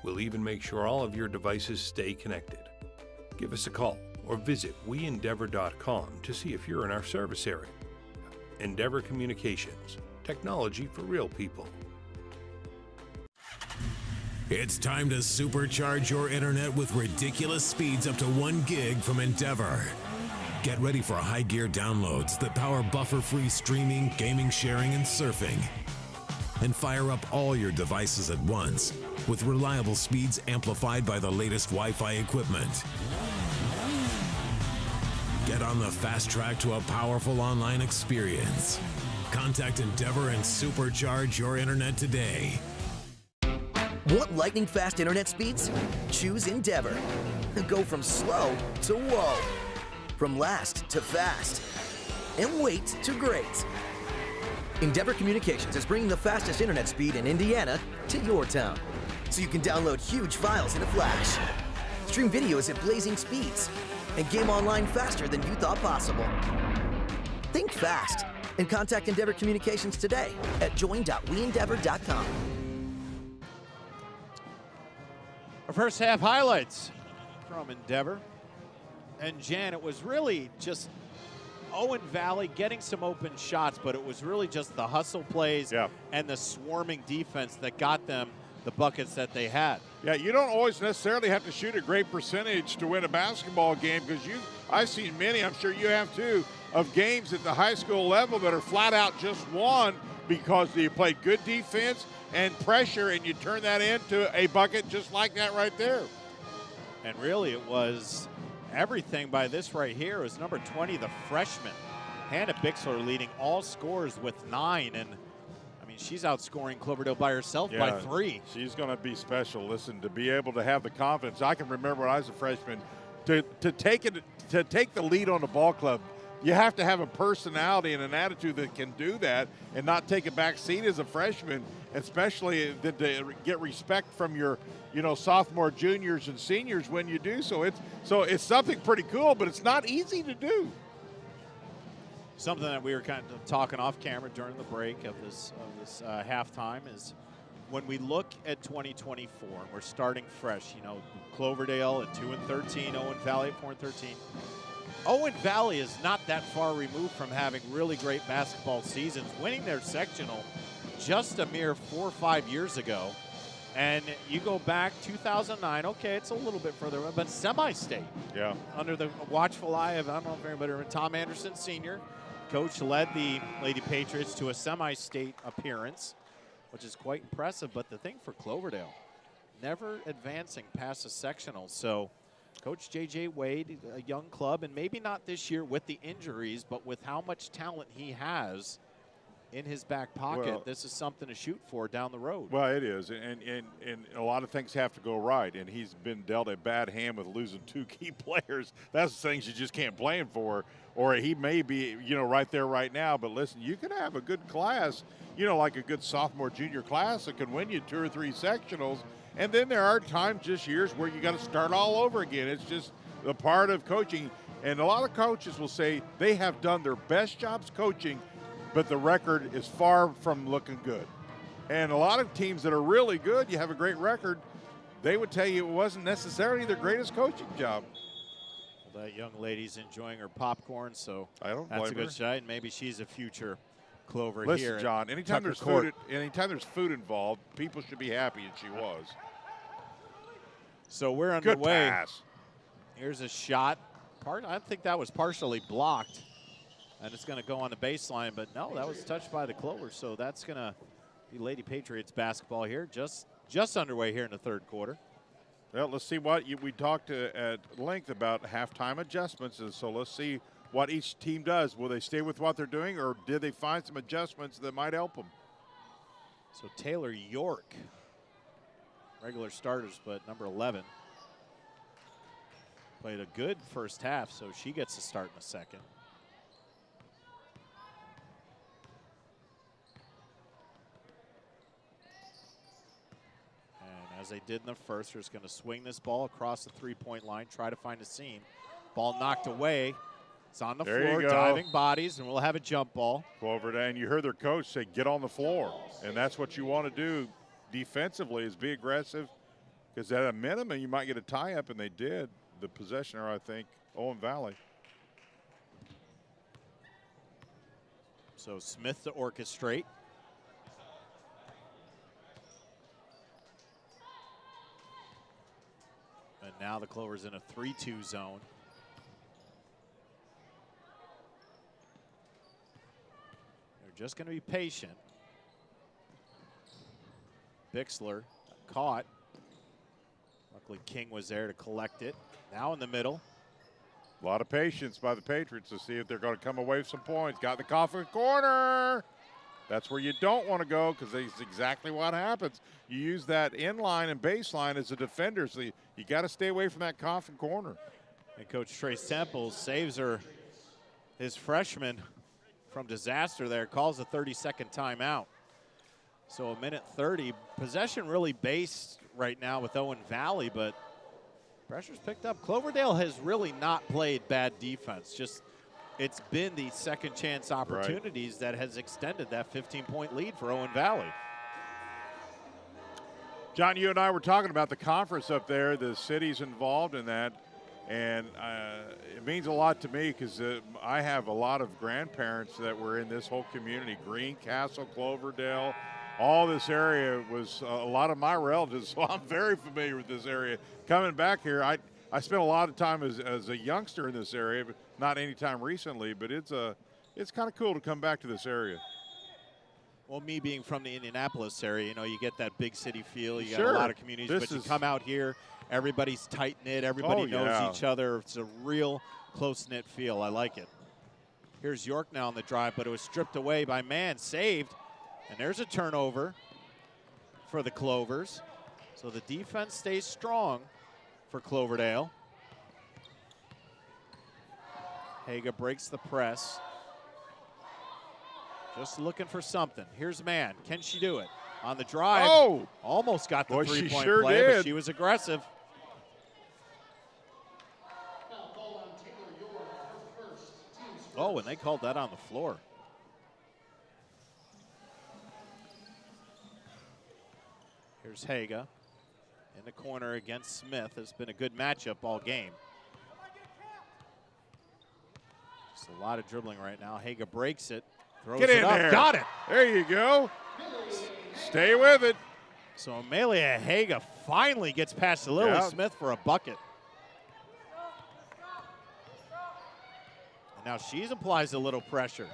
We'll even make sure all of your devices stay connected. Give us a call or visit weendeavor.com to see if you're in our service area. Endeavor Communications, technology for real people. It's time to supercharge your internet with ridiculous speeds up to 1 gig from Endeavor. Get ready for high gear downloads that power buffer-free streaming, gaming, sharing, and surfing. And fire up all your devices at once with reliable speeds amplified by the latest Wi-Fi equipment. Get on the fast track to a powerful online experience. Contact Endeavor and supercharge your internet today. Want lightning fast internet speeds? Choose Endeavor. Go from slow to whoa. From last to fast. And wait to great. Endeavor Communications is bringing the fastest internet speed in Indiana to your town. So you can download huge files in a flash. Stream videos at blazing speeds. And game online faster than you thought possible. Think fast and contact Endeavor Communications today at join.weendeavor.com. Our first half highlights from Endeavor. And Jan, it was really just Owen Valley getting some open shots, but it was really just the hustle plays and the swarming defense that got them the buckets that they had. Yeah, you don't always necessarily have to shoot a great percentage to win a basketball game, because I've seen many, I'm sure you have too, of games at the high school level that are flat out just won because you played good defense and pressure, and you turn that into a bucket just like that right there. And really it was everything by this right here. It was number 20, the freshman, Hannah Bixler, leading all scorers with 9. And I mean, she's outscoring Cloverdale by herself by 3. She's going to be special. Listen, to be able to have the confidence. I can remember when I was a freshman, to take the lead on the ball club, you have to have a personality and an attitude that can do that and not take a back seat as a freshman, especially to get respect from your sophomore, juniors, and seniors when you do so. It's something pretty cool, but it's not easy to do. Something that we were kind of talking off camera during the break of this halftime is when we look at 2024 and we're starting fresh, Cloverdale at 2-13, Owen Valley at 4-13. Owen Valley is not that far removed from having really great basketball seasons, winning their sectional just a mere 4 or 5 years ago. And you go back 2009, okay, it's a little bit further, but semi-state. Yeah. Under the watchful eye of, I don't know if anybody remembers, Tom Anderson Sr., coach led the Lady Patriots to a semi-state appearance, which is quite impressive. But the thing for Cloverdale, never advancing past a sectional. So Coach J.J. Wade, a young club, and maybe not this year with the injuries, but with how much talent he has in his back pocket, this is something to shoot for down the road. Well, it is, and a lot of things have to go right, and he's been dealt a bad hand with losing 2 key players. That's the things you just can't blame him for, or he may be, right there right now. But listen, you can have a good class, like a good sophomore, junior class that can win you 2 or 3 sectionals, and then there are times, just years, where you got to start all over again. It's just a part of coaching, and a lot of coaches will say they have done their best jobs coaching, but the record is far from looking good. And a lot of teams that are really good, you have a great record, they would tell you it wasn't necessarily their greatest coaching job. Well, that young lady's enjoying her popcorn, so I don't that's a blame good her. shot. And maybe she's a future Clover Listen, here. John, anytime there's food involved, people should be happy, and she was. So we're Good underway. pass. Here's a shot. I think that was partially blocked. And it's going to go on the baseline, but no, that was touched by the Clover. So that's going to be Lady Patriots basketball here, just underway here in the third quarter. Well, let's see what we talked at length about halftime adjustments, and so let's see what each team does. Will they stay with what they're doing, or did they find some adjustments that might help them? So Taylor York, regular starters, but number 11, played a good first half, so she gets to start in the second. as they did in the first. They're just going to swing this ball across the three-point line, try to find a seam. Ball knocked away. It's on the floor, diving bodies, and we'll have a jump ball. Cloverdale, and you heard their coach say, get on the floor. And that's what you want to do defensively, is be aggressive, because at a minimum you might get a tie-up, and they did. The possessioner, I think, Owen Valley. So Smith to orchestrate. And now the Clovers in a 3-2 zone. They're just going to be patient. Bixler caught. Luckily King was there to collect it. Now in the middle. A lot of patience by the Patriots to see if they're going to come away with some points. Got the coffin corner. That's where you don't want to go, because that's exactly what happens. You use that inline and baseline as a defender, so you got to stay away from that coffin corner. And Coach Trace Temple saves his freshman from disaster there, calls a 30-second timeout. So a minute 30. Possession really based right now with Owen Valley, but pressure's picked up. Cloverdale has really not played bad defense. Just it's been the second chance opportunities that has extended that 15-point lead for Owen Valley. John, you and I were talking about the conference up there. The city's involved in that, and it means a lot to me, because I have a lot of grandparents that were in this whole community. Greencastle, Cloverdale, all this area was a lot of my relatives, so I'm very familiar with this area. Coming back here, I spent a lot of time as a youngster in this area, but not any time recently, but it's kind of cool to come back to this area. Well, me being from the Indianapolis area, you know, you get that big city feel. You got Sure. a lot of communities, but you come out here, everybody's tight-knit, everybody knows each other. It's a real close-knit feel. I like it. Here's York now on the drive, but it was stripped away by Mann, saved. And there's a turnover for the Clovers. So the defense stays strong for Cloverdale. Haga breaks the press. Just looking for something. Here's Mann. Can she do it? On the drive. Oh! Almost got the Boy, she three-point sure play, did. but she was aggressive. Oh, and they called that on the floor. Here's Haga in the corner against Smith. It's been a good matchup all game. Just a lot of dribbling right now. Haga breaks it, throws Get it in up, there. got it. There you go. Stay with it. So Amelia Haga finally gets past Lily Yeah. Smith for a bucket. And now she applies a little pressure.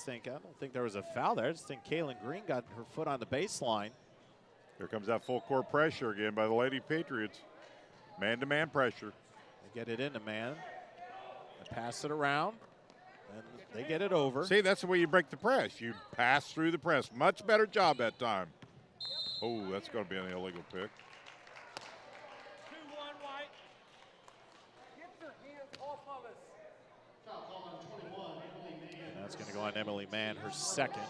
I don't think there was a foul there. I just think Kaylin Green got her foot on the baseline. Here comes that full court pressure again by the Lady Patriots. Man-to-man pressure. They get it into man. They pass it around, and they get it over. See, that's the way you break the press. You pass through the press. Much better job that time. Oh, that's going to be an illegal pick. And that's going to go on Emily Mann, her second.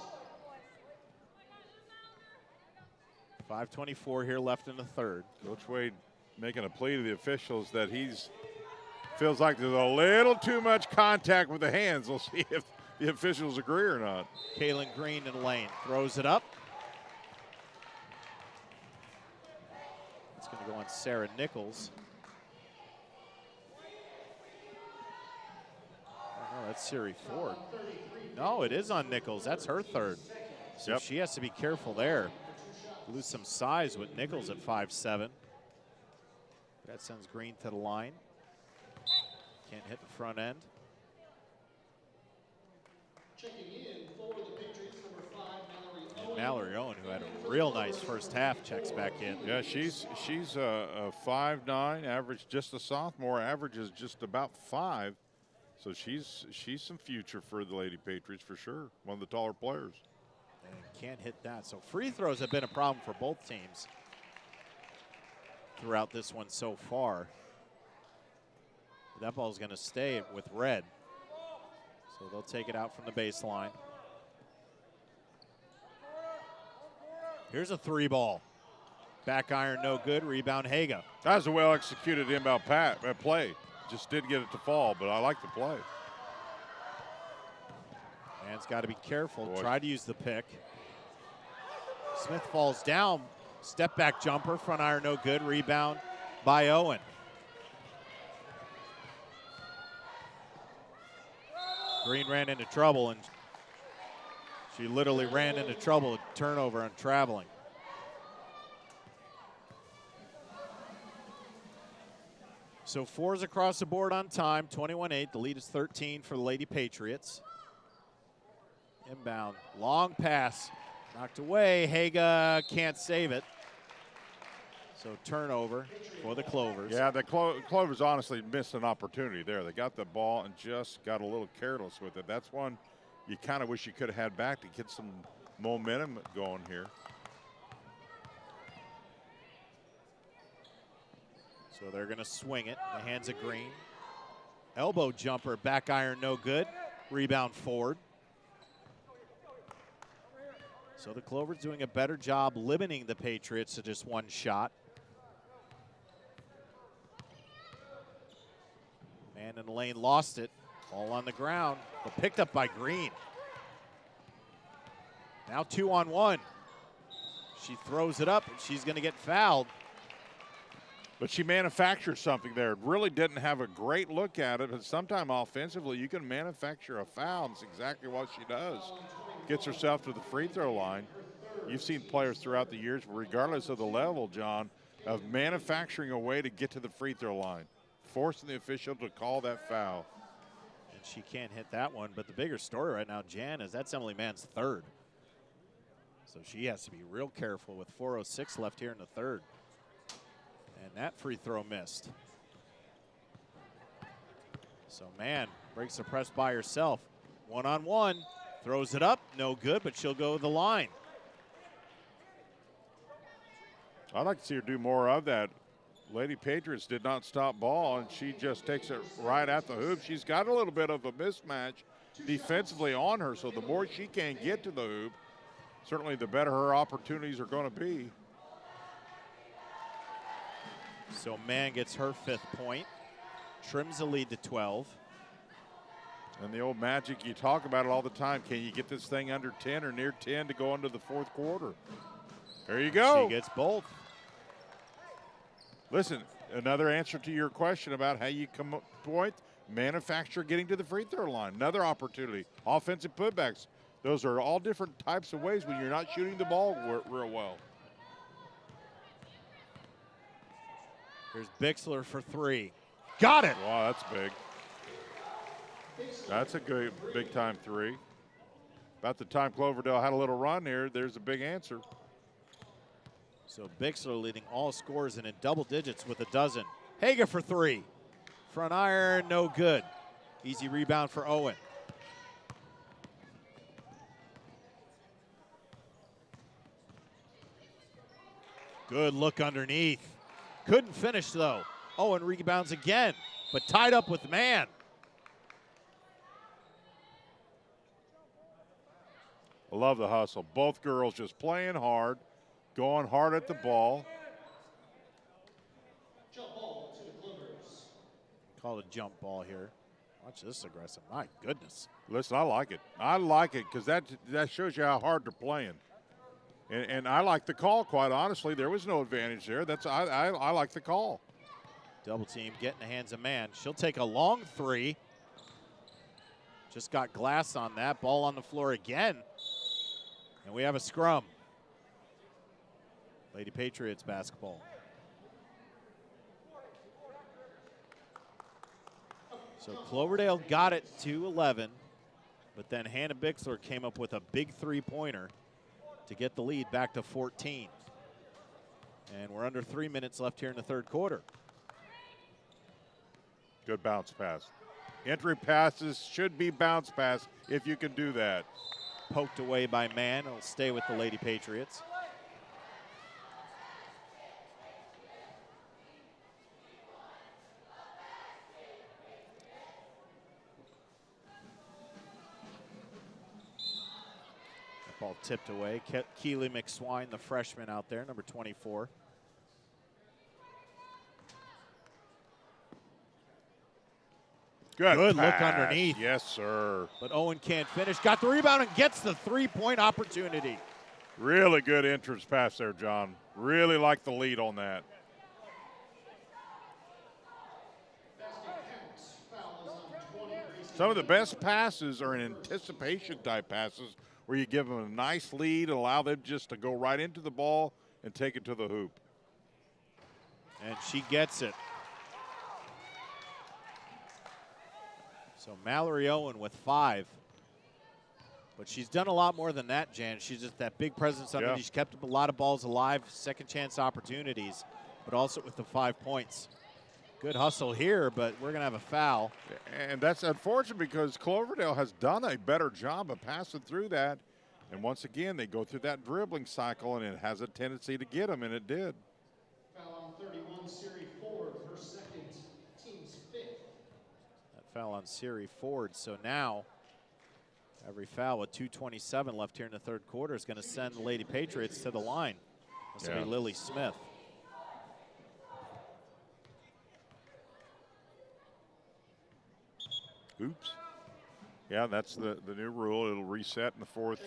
5:24 here left in the third. Coach Wade making a plea to the officials that feels like there's a little too much contact with the hands. We'll see if the officials agree or not. Kaylin Green in the lane, throws it up. It's going to go on Sarah Nichols. Oh, no, that's Siri Ford. No, it is on Nichols. That's her third. So she has to be careful there. Lose some size with Nichols at 5'7". That sends Green to the line. Can't hit the front end. Checking in for the Patriots, number 5, Mallory Owen. And Mallory Owen, who had a real nice first half, checks back in. Yeah, she's a 5'9", average, just a sophomore, averages just about 5. So she's some future for the Lady Patriots for sure. One of the taller players. And can't hit that. So free throws have been a problem for both teams throughout this one so far. that ball's going to stay with red. So they'll take it out from the baseline. Here's a 3-ball. Back iron, no good. Rebound, Haga. That was a well-executed inbound play. Just didn't get it to fall, but I like the play. Man's got to be careful. Boy. Try to use the pick. Smith falls down. Step back jumper, front iron, no good. Rebound by Owen. Green ran into trouble, and she literally ran into trouble. Turnover on traveling. So 4s across the board on time, 21-8. The lead is 13 for the Lady Patriots. Inbound, long pass, knocked away. Haga can't save it. So turnover for the Clovers. Yeah, the Clovers honestly missed an opportunity there. They got the ball and just got a little careless with it. That's one you kind of wish you could have had back to get some momentum going here. So they're going to swing it. The hands of Green. Elbow jumper, back iron, no good. Rebound Ford. So the Clovers doing a better job limiting the Patriots to just one shot. Man in the lane lost it. Ball on the ground, but picked up by Green. Now 2-on-1. She throws it up, and she's going to get fouled. But she manufactured something there. Really didn't have a great look at it, but sometime offensively you can manufacture a foul. That's exactly what she does. Gets herself to the free throw line. You've seen players throughout the years, regardless of the level, John, of manufacturing a way to get to the free throw line, forcing the official to call that foul. And she can't hit that one, but the bigger story right now, Jan, is that's Emily Mann's third. So she has to be real careful with 4:06 left here in the third. And that free throw missed. So Mann breaks the press by herself. 1-on-1, throws it up, no good, but she'll go to the line. I'd like to see her do more of that. Lady Patriots did not stop ball, and she just takes it right at the hoop. She's got a little bit of a mismatch defensively on her, so the more she can get to the hoop, certainly the better her opportunities are going to be. So Mann gets her 5th point, trims the lead to 12. And the old magic, you talk about it all the time. Can you get this thing under 10 or near 10 to go into the 4th quarter? There you go. She gets both. Listen, another answer to your question about how you come up point, manufacture getting to the free throw line. Another opportunity. Offensive putbacks. Those are all different types of ways when you're not shooting the ball real well. Here's Bixler for 3. Got it! Wow, that's big. That's a good big-time 3. About the time Cloverdale had a little run here, there's a big answer. So Bixler leading all scorers and in double digits with a dozen. Haga for 3. Front iron, no good. Easy rebound for Owen. Good look underneath. Couldn't finish though. Owen rebounds again, but tied up with Mann. I love the hustle. Both girls just playing hard, going hard at the ball. Jump ball to the Clovers. Called a jump ball here. Watch this aggressive. My goodness. Listen, I like it. I like it because that shows you how hard they're playing. And I like the call, quite honestly. There was no advantage there. I like the call. Double team getting the hands of Mann. She'll take a long 3. Just got glass on that. Ball on the floor again. And we have a scrum. Lady Patriots basketball. So Cloverdale got it to 11, but then Hannah Bixler came up with a big 3-pointer to get the lead back to 14. And we're under 3 minutes left here in the third quarter. Good bounce pass. Entry passes should be bounce pass if you can do that. Poked away by Mann. It'll stay with the Lady Patriots. Ball tipped away. Keely McSwine, the freshman out there, number 24. Good look pass. underneath. Yes, sir. But Owen can't finish. Got the rebound and gets the three-point opportunity. Really good entrance pass there, John. Really like the lead on that. Some of the best passes are in anticipation type passes where you give them a nice lead and allow them just to go right into the ball and take it to the hoop. And she gets it. So Mallory Owen with 5. But she's done a lot more than that, Jan. She's just that big presence underneath. She's kept a lot of balls alive, second chance opportunities, but also with the 5 points. Good hustle here, but we're going to have a foul. And that's unfortunate because Cloverdale has done a better job of passing through that. And once again, they go through that dribbling cycle, and it has a tendency to get them, and it did. Foul on 31, Siri Ford, her second, team's 5th. That foul on Siri Ford. So now every foul with 2:27 left here in the third quarter is going to send the Lady Patriots to the line. This will be Lily Smith. Oops. Yeah, that's the new rule. It'll reset in the fourth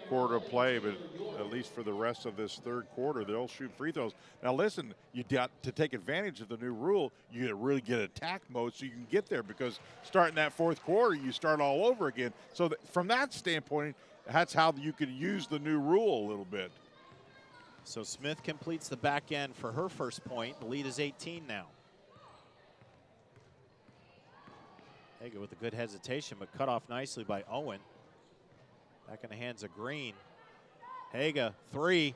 quarter of play, but at least for the rest of this third quarter, they'll shoot free throws. Now, listen, you got to take advantage of the new rule. You got to really get attack mode so you can get there, because starting that fourth quarter, you start all over again. So from that standpoint, that's how you can use the new rule a little bit. So Smith completes the back end for her first point. The lead is 18 now. Haga with a good hesitation, but cut off nicely by Owen. Back in the hands of Green. Haga, 3.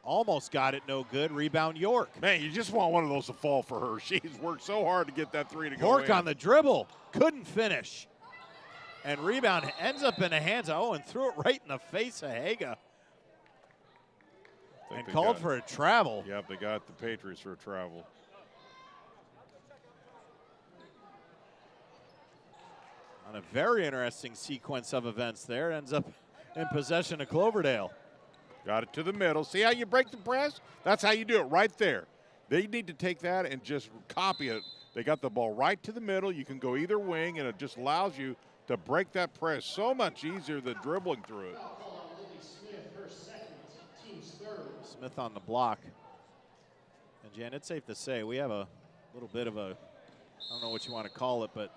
Almost got it, no good. Rebound, York. Man, you just want one of those to fall for her. She's worked so hard to get that 3 to go York in. on the dribble, couldn't finish. And rebound ends up in the hands of Owen, threw it right in the face of Haga. And called for a travel. Yep, they got the Patriots for a travel. On a very interesting sequence of events there. Ends up in possession of Cloverdale. Got it to the middle. See how you break the press? That's how you do it right there. They need to take that and just copy it. They got the ball right to the middle. You can go either wing, and it just allows you to break that press so much easier than dribbling through it. Smith on the block. And Jan, it's safe to say we have a little bit of a, I don't know what you want to call it, but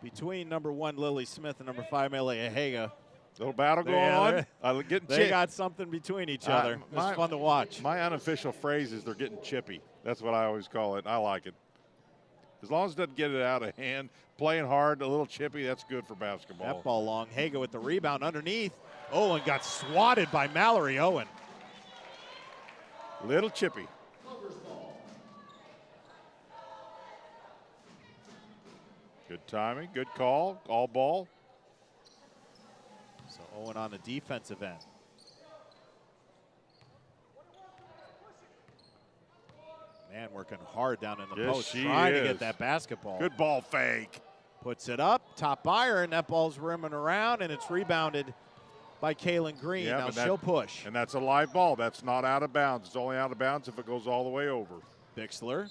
between number 1 Lily Smith and number 5 Melia Haga, little battle going on. They got something between each other. It's fun to watch. My unofficial phrase is they're getting chippy. That's what I always call it. I like it. As long as it doesn't get it out of hand, playing hard, a little chippy, that's good for basketball. That ball long. Haga with the rebound underneath. Owen got swatted by Mallory Owen. Little chippy. Good timing, good call, all ball. So Owen on the defensive end. Man working hard down in the post, trying to get that basketball. Good ball fake. Puts it up, top iron, that ball's rimming around, and it's rebounded by Kaylin Green. Yeah, now she'll push. And that's a live ball. That's not out of bounds. It's only out of bounds if it goes all the way over. Bixler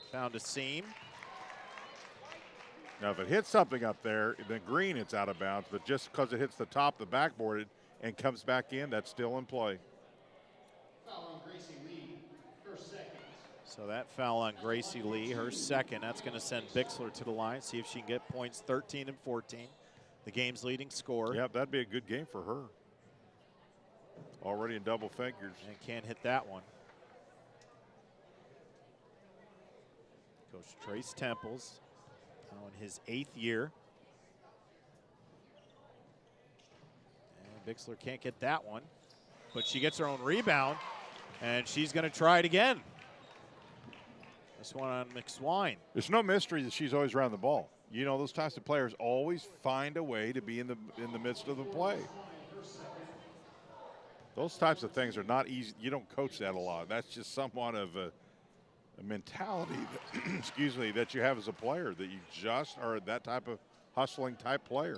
found a seam. Now, if it hits something up there, then Green, it's out of bounds. But just because it hits the top of the backboard and comes back in, that's still in play. Foul on Gracie Lee, her second. So that foul on Gracie Lee, her second. That's going to send Bixler to the line, see if she can get points 13 and 14. The game's leading scorer. Yep, that'd be a good game for her. Already in double figures. And can't hit that one. Coach Trace Temples, now in his 8th year. And Bixler can't get that one, but she gets her own rebound, and she's going to try it again. This one on McSwine. There's no mystery that she's always around the ball. You know, those types of players always find a way to be in the midst of the play. Those types of things are not easy. You don't coach that a lot. That's just somewhat of a mentality that, excuse me, that you have as a player, that you just are that type of hustling type player.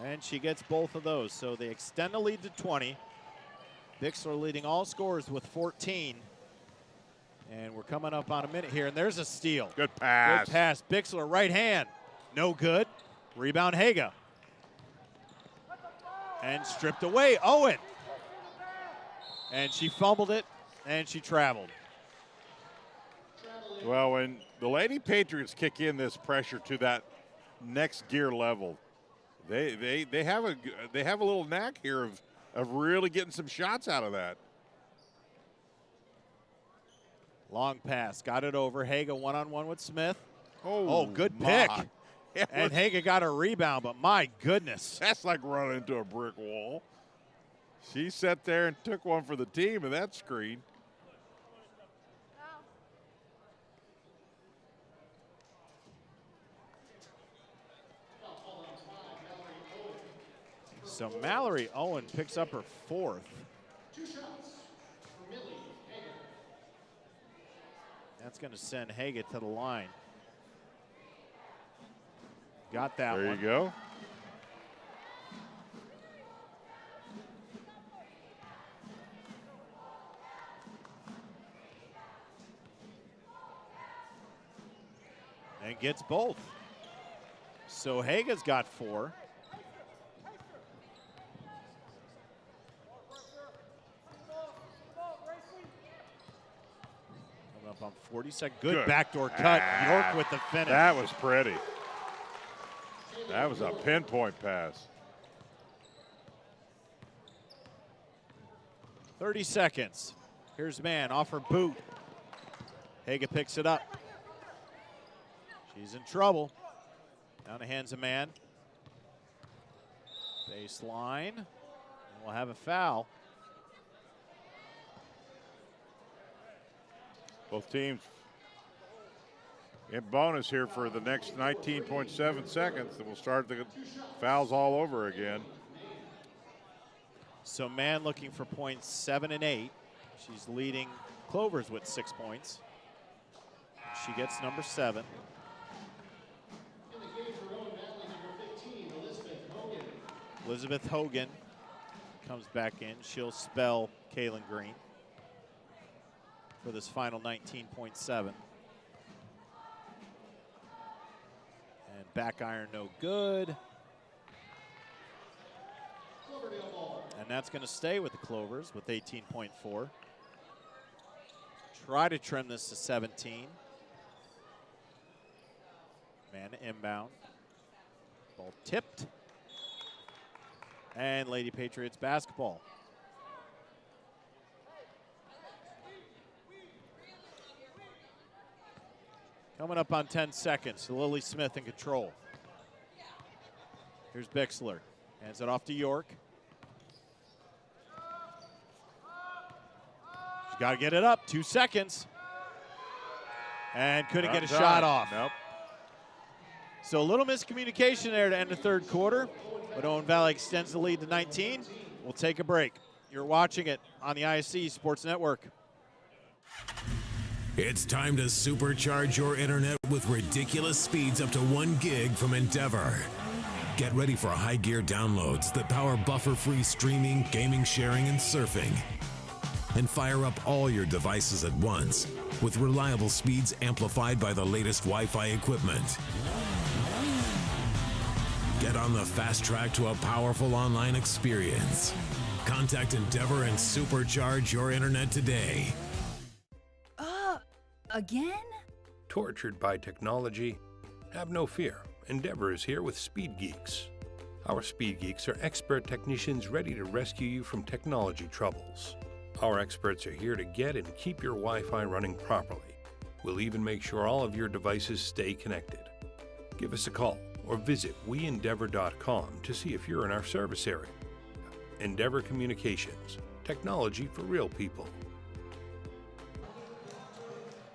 And she gets both of those. So they extend the lead to 20. Bixler leading all scorers with 14. And we're coming up on a minute here, and there's a steal. Good pass. Good pass. Bixler, right hand. No good. Rebound, Haga. And stripped away, Owen. And she fumbled it, and she traveled. Well, when the Lady Patriots kick in this pressure to that next gear level, they have a little knack here of really getting some shots out of that. Long pass, got it over. Haga one-on-one with Smith. Oh, good my. pick. And Haga got a rebound, but my goodness. That's like running into a brick wall. She sat there and took one for the team in that screen. So Mallory Owen picks up her 4th. 2 shots for Millie Hager. That's going to send Haga to the line. Got that one. There you go. And gets both. So Haga's got 4. Coming up on 42nd. Good backdoor cut. York with the finish. That was pretty. That was a pinpoint pass. 30 seconds. Here's man off her boot. Haga picks it up. She's in trouble. Down the hands of man. Baseline. And we'll have a foul. Both teams in bonus here for the next 19.7 seconds. Then we'll start the fouls all over again. So man looking for points 7 and 8. She's leading Clovers with 6 points. She gets number 7. In the game for Owen Valley, number 15, Elizabeth Hogan. Elizabeth Hogan comes back in. She'll spell Kaylin Green for this final 19.7. And back iron no good. Cloverdale ball. And that's going to stay with the Clovers with 18.4. Try to trim this to 17. Man inbound. Ball tipped. And Lady Patriots basketball. Coming up on 10 seconds. Lily Smith in control. Here's Bixler. Hands it off to York. She's got to get it up. 2 seconds. And couldn't get a shot off. Nope. So a little miscommunication there to end the 3rd quarter. But Owen Valley extends the lead to 19. We'll take a break. You're watching it on the IHSAA Sports Network. It's time to supercharge your internet with ridiculous speeds up to 1 gig from Endeavor. Get ready for high gear downloads that power buffer-free streaming, gaming, sharing, and surfing. And fire up all your devices at once with reliable speeds amplified by the latest Wi-Fi equipment. Get on the fast track to a powerful online experience. Contact Endeavor and supercharge your internet today. Again? Tortured by technology? Have no fear. Endeavor is here with Speed Geeks. Our Speed Geeks are expert technicians ready to rescue you from technology troubles. Our experts are here to get and keep your Wi-Fi running properly. We'll even make sure all of your devices stay connected. Give us a call or visit weendeavor.com to see if you're in our service area. Endeavor Communications. Technology for real people.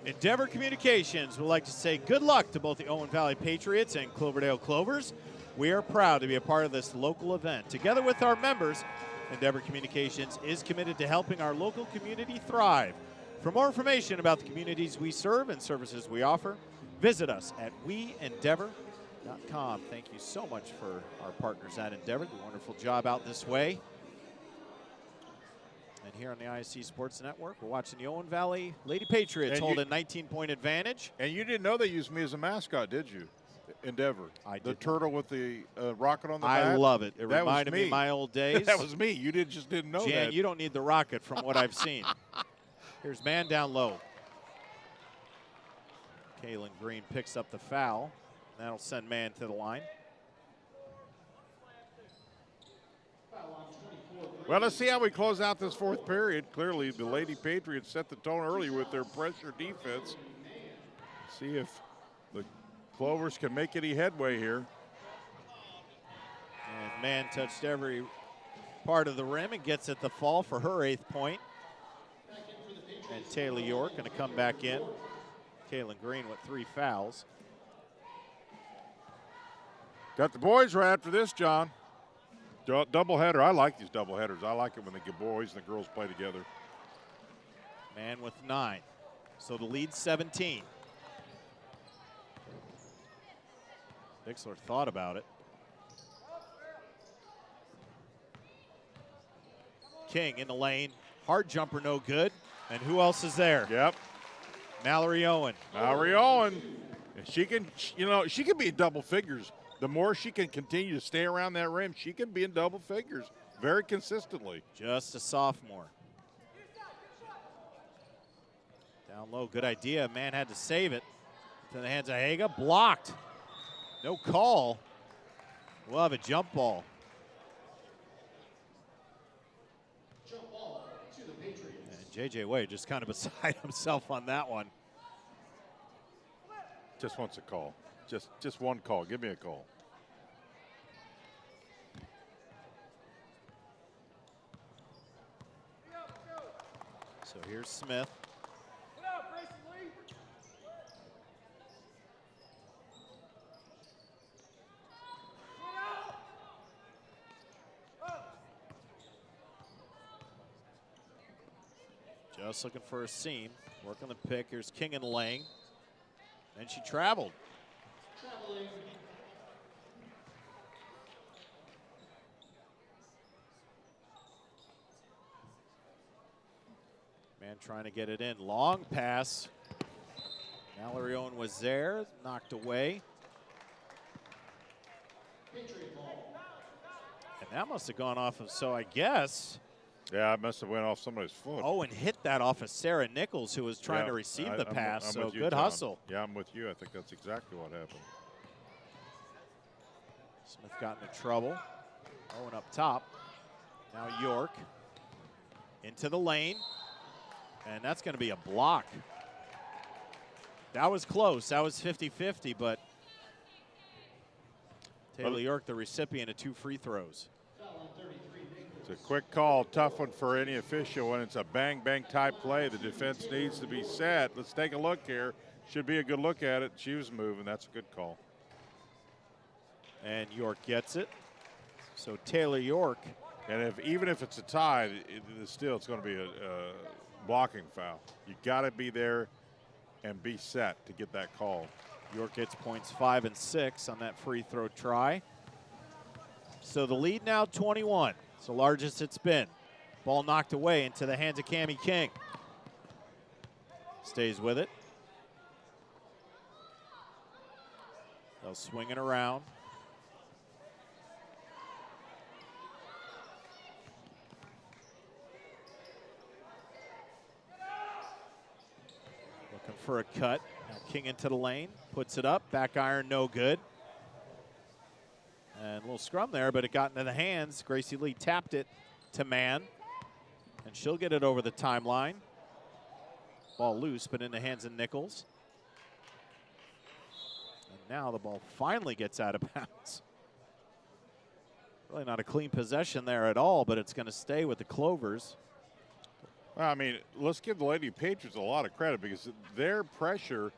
Endeavor Communications would like to say good luck to both the Owen Valley Patriots and Cloverdale Clovers. We are proud to be a part of this local event. Together with our members, Endeavor Communications is committed to helping our local community thrive. For more information about the communities we serve and services we offer, visit us at weendeavor.com. GBB.com. Thank you so much for our partners at Endeavor. Do a wonderful job out this way. And here on the IHSAA Sports Network, we're watching the Owen Valley Lady Patriots hold a 19-point advantage. And you didn't know they used me as a mascot, did you? Endeavor. I did. The turtle with the rocket on the I back. love it. It reminded me of my old days. That was me. You just didn't know Jan, that. you don't need the rocket from what I've seen. Here's man down low. Kaylin Green picks up the foul. That'll send man to the line. Well, let's see how we close out this fourth period. Clearly, the Lady Patriots set the tone early with their pressure defense. See if the Clovers can make any headway here. And man touched every part of the rim and gets at the fall for her 8th point. And Taylor York going to come back in. Kaylin Green with 3 fouls. Got the boys right after this, John. Doubleheader. I like these doubleheaders. I like it when the boys and the girls play together. Man with 9. So the lead 17. Bixler thought about it. King in the lane. Hard jumper, no good. And who else is there? Yep. Mallory Owen. Mallory Owen. She can, she can be in double figures. The more she can continue to stay around that rim, she can be in double figures very consistently. Just a sophomore. Down low, good idea. Man had to save it. To the hands of Haga, blocked. No call. We'll have a jump ball. Jump ball to the Patriots. And J.J. Wade just kind of beside himself on that one. Just wants a call. Just one call. Give me a call. So here's Smith. Just looking for a seam. Working the pick. Here's King in the lane. And she traveled. Traveling. Man trying to get it in. Long pass. Mallory Owen was there. Knocked away. Patriot ball. And that must have gone off of, so I guess. Yeah, it must have went off somebody's foot. Owen hit that off of Sarah Nichols, who was trying to receive the pass. I'm so with you, good John. hustle. Yeah, I'm with you. I think that's exactly what happened. Smith got into trouble. Owen up top. Now York into the lane. And that's going to be a block. That was close. That was 50-50, but Taylor York, the recipient of 2 free throws. It's a quick call, tough one for any official when it's a bang-bang type play. The defense needs to be set. Let's take a look here. Should be a good look at it. She was moving. That's a good call. And York gets it. So Taylor York. And even if it's a tie, it's going to be a blocking foul. You got to be there and be set to get that call. York gets points 5 and 6 on that free throw try. So the lead now 21. It's the largest it's been. Ball knocked away into the hands of Cammie King. Stays with it. They'll swing it around. Looking for a cut. Now King into the lane. Puts it up. Back iron, no good. And a little scrum there, but it got into the hands. Gracie Lee tapped it to man. And she'll get it over the timeline. Ball loose, but in the hands of Nichols. And now the ball finally gets out of bounds. Really not a clean possession there at all, but it's going to stay with the Clovers. Well, I mean, let's give the Lady Patriots a lot of credit because their pressure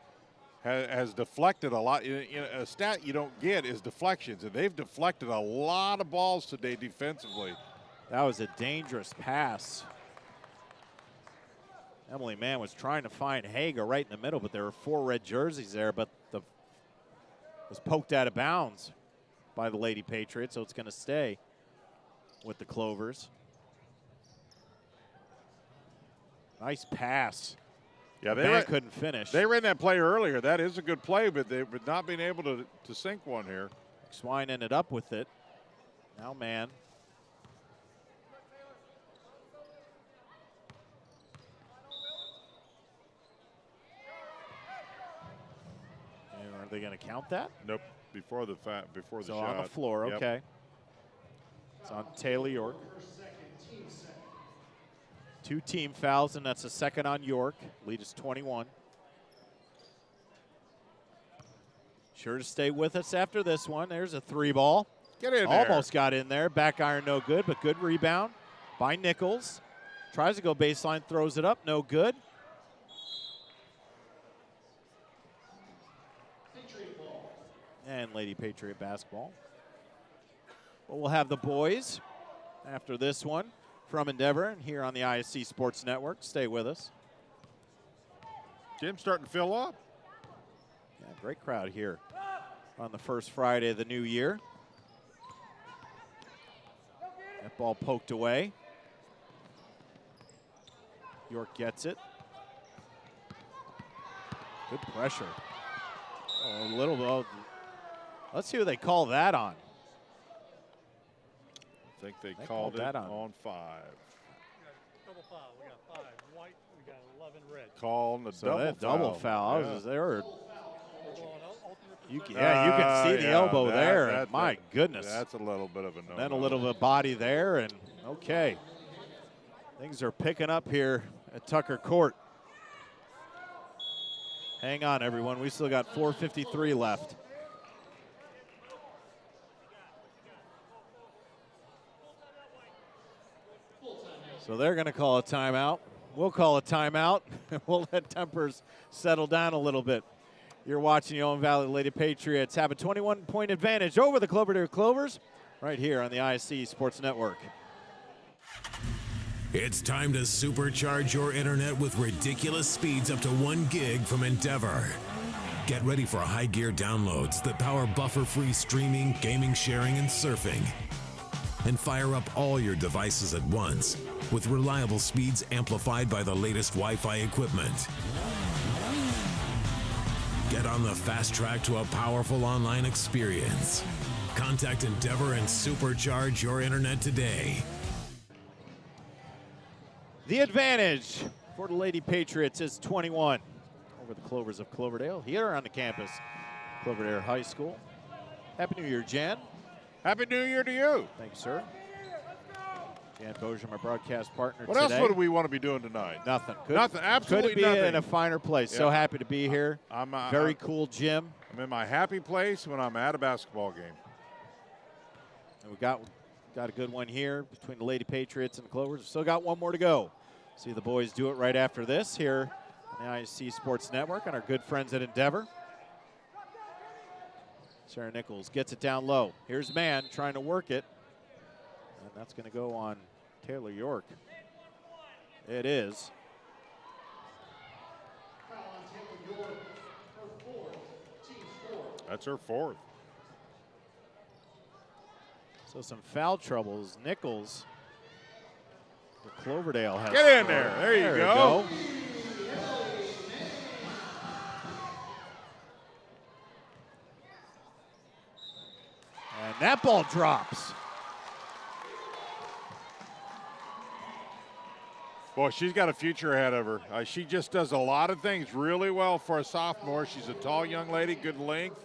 has deflected a lot. A stat you don't get is deflections, and they've deflected a lot of balls today defensively. That was a dangerous pass. Emily Mann was trying to find Haga right in the middle, but there were 4 red jerseys there, but the was poked out of bounds by the Lady Patriots, so it's going to stay with the Clovers. Nice pass. Yeah, they couldn't finish. They ran that play earlier. That is a good play, but they've not been able to sink one here. Swine ended up with it. Now man. And are they going to count that? Nope. Before the shot. So on the floor, Yep. okay. It's on Taylor York. 2 team fouls, and that's a second on York. Lead is 21. Sure to stay with us after this one. There's a 3 ball. Get in there. Almost got in there. Back iron, no good, but good rebound by Nichols. Tries to go baseline, throws it up, no good. And Lady Patriot basketball. But we'll have the boys after this one from Endeavor and here on the IHSAA Sports Network. Stay with us. Gym's starting to fill up. Yeah, great crowd here on the first Friday of the new year. That ball poked away. York gets it. Good pressure. Oh, a little bit. Let's see what they call that on. I think they called it on 5. Double foul. We got 5 white. We got 11 red. Calling the So double foul. Yeah. You can see the yeah, elbow there. My that, goodness. That's a little bit of a no. Then a little bit of body there, and okay. Things are picking up here at Tucker Court. Hang on, everyone. We still got 4:53 left. So they're going to call a timeout. We'll call a timeout. We'll let tempers settle down a little bit. You're watching the Owen Valley Lady Patriots have a 21-point advantage over the Cloverdale Clovers right here on the IHSAA Sports Network. It's time to supercharge your internet with ridiculous speeds up to 1 gig from Endeavor. Get ready for high gear downloads that power buffer-free streaming, gaming, sharing, and surfing. And fire up all your devices at once with reliable speeds amplified by the latest Wi-Fi equipment. Get on the fast track to a powerful online experience. Contact Endeavor and supercharge your internet today. The advantage for the Lady Patriots is 21 over the Clovers of Cloverdale here on the campus, Cloverdale High School. Happy New Year, Jan. Happy New Year to you. Thank you, sir. Jan Bozier, my broadcast partner What today. else would we want to be doing tonight? Nothing. Nothing. Absolutely couldn't be nothing. in a finer place. So happy to be here. Very cool gym. I'm in my happy place when I'm at a basketball game. And we got a good one here between the Lady Patriots and the Clovers. We've still got one more to go. See the boys do it right after this here on the IHSAA Sports Network and our good friends at Endeavor. Sarah Nichols gets it down low. Here's man trying to work it. And that's going to go on Taylor York. It is. That's her 4th. So some foul troubles. Nichols, the Cloverdale has. Get in there. There you go. And that ball drops. Boy, she's got a future ahead of her. She just does a lot of things really well for a sophomore. She's a tall young lady, good length.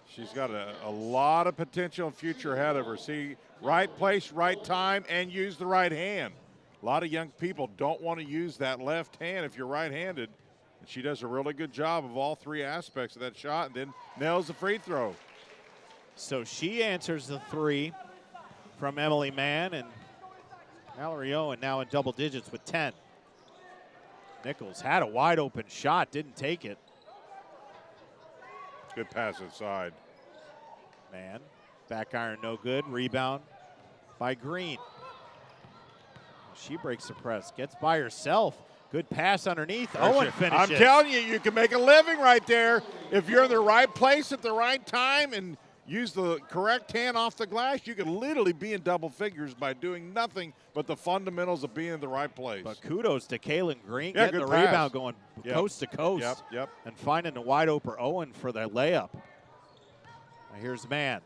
She's got a lot of potential and future ahead of her. See, right place, right time, and use the right hand. A lot of young people don't want to use that left hand if you're right-handed. And she does a really good job of all 3 aspects of that shot and then nails the free throw. So she answers the 3 from Emily Mann, and Mallory Owen now in double digits with 10. Nichols had a wide open shot, didn't take it. Good pass inside. Man, back iron no good. Rebound by Green. She breaks the press, gets by herself. Good pass underneath. Owen finishes. I'm telling you, you can make a living right there if you're in the right place at the right time and use the correct hand off the glass. You can literally be in double figures by doing nothing but the fundamentals of being in the right place. But kudos to Kaylin Green Yeah, getting the good pass. rebound going coast to coast. Yep. And finding the wide open Owen for the layup. Now here's Man.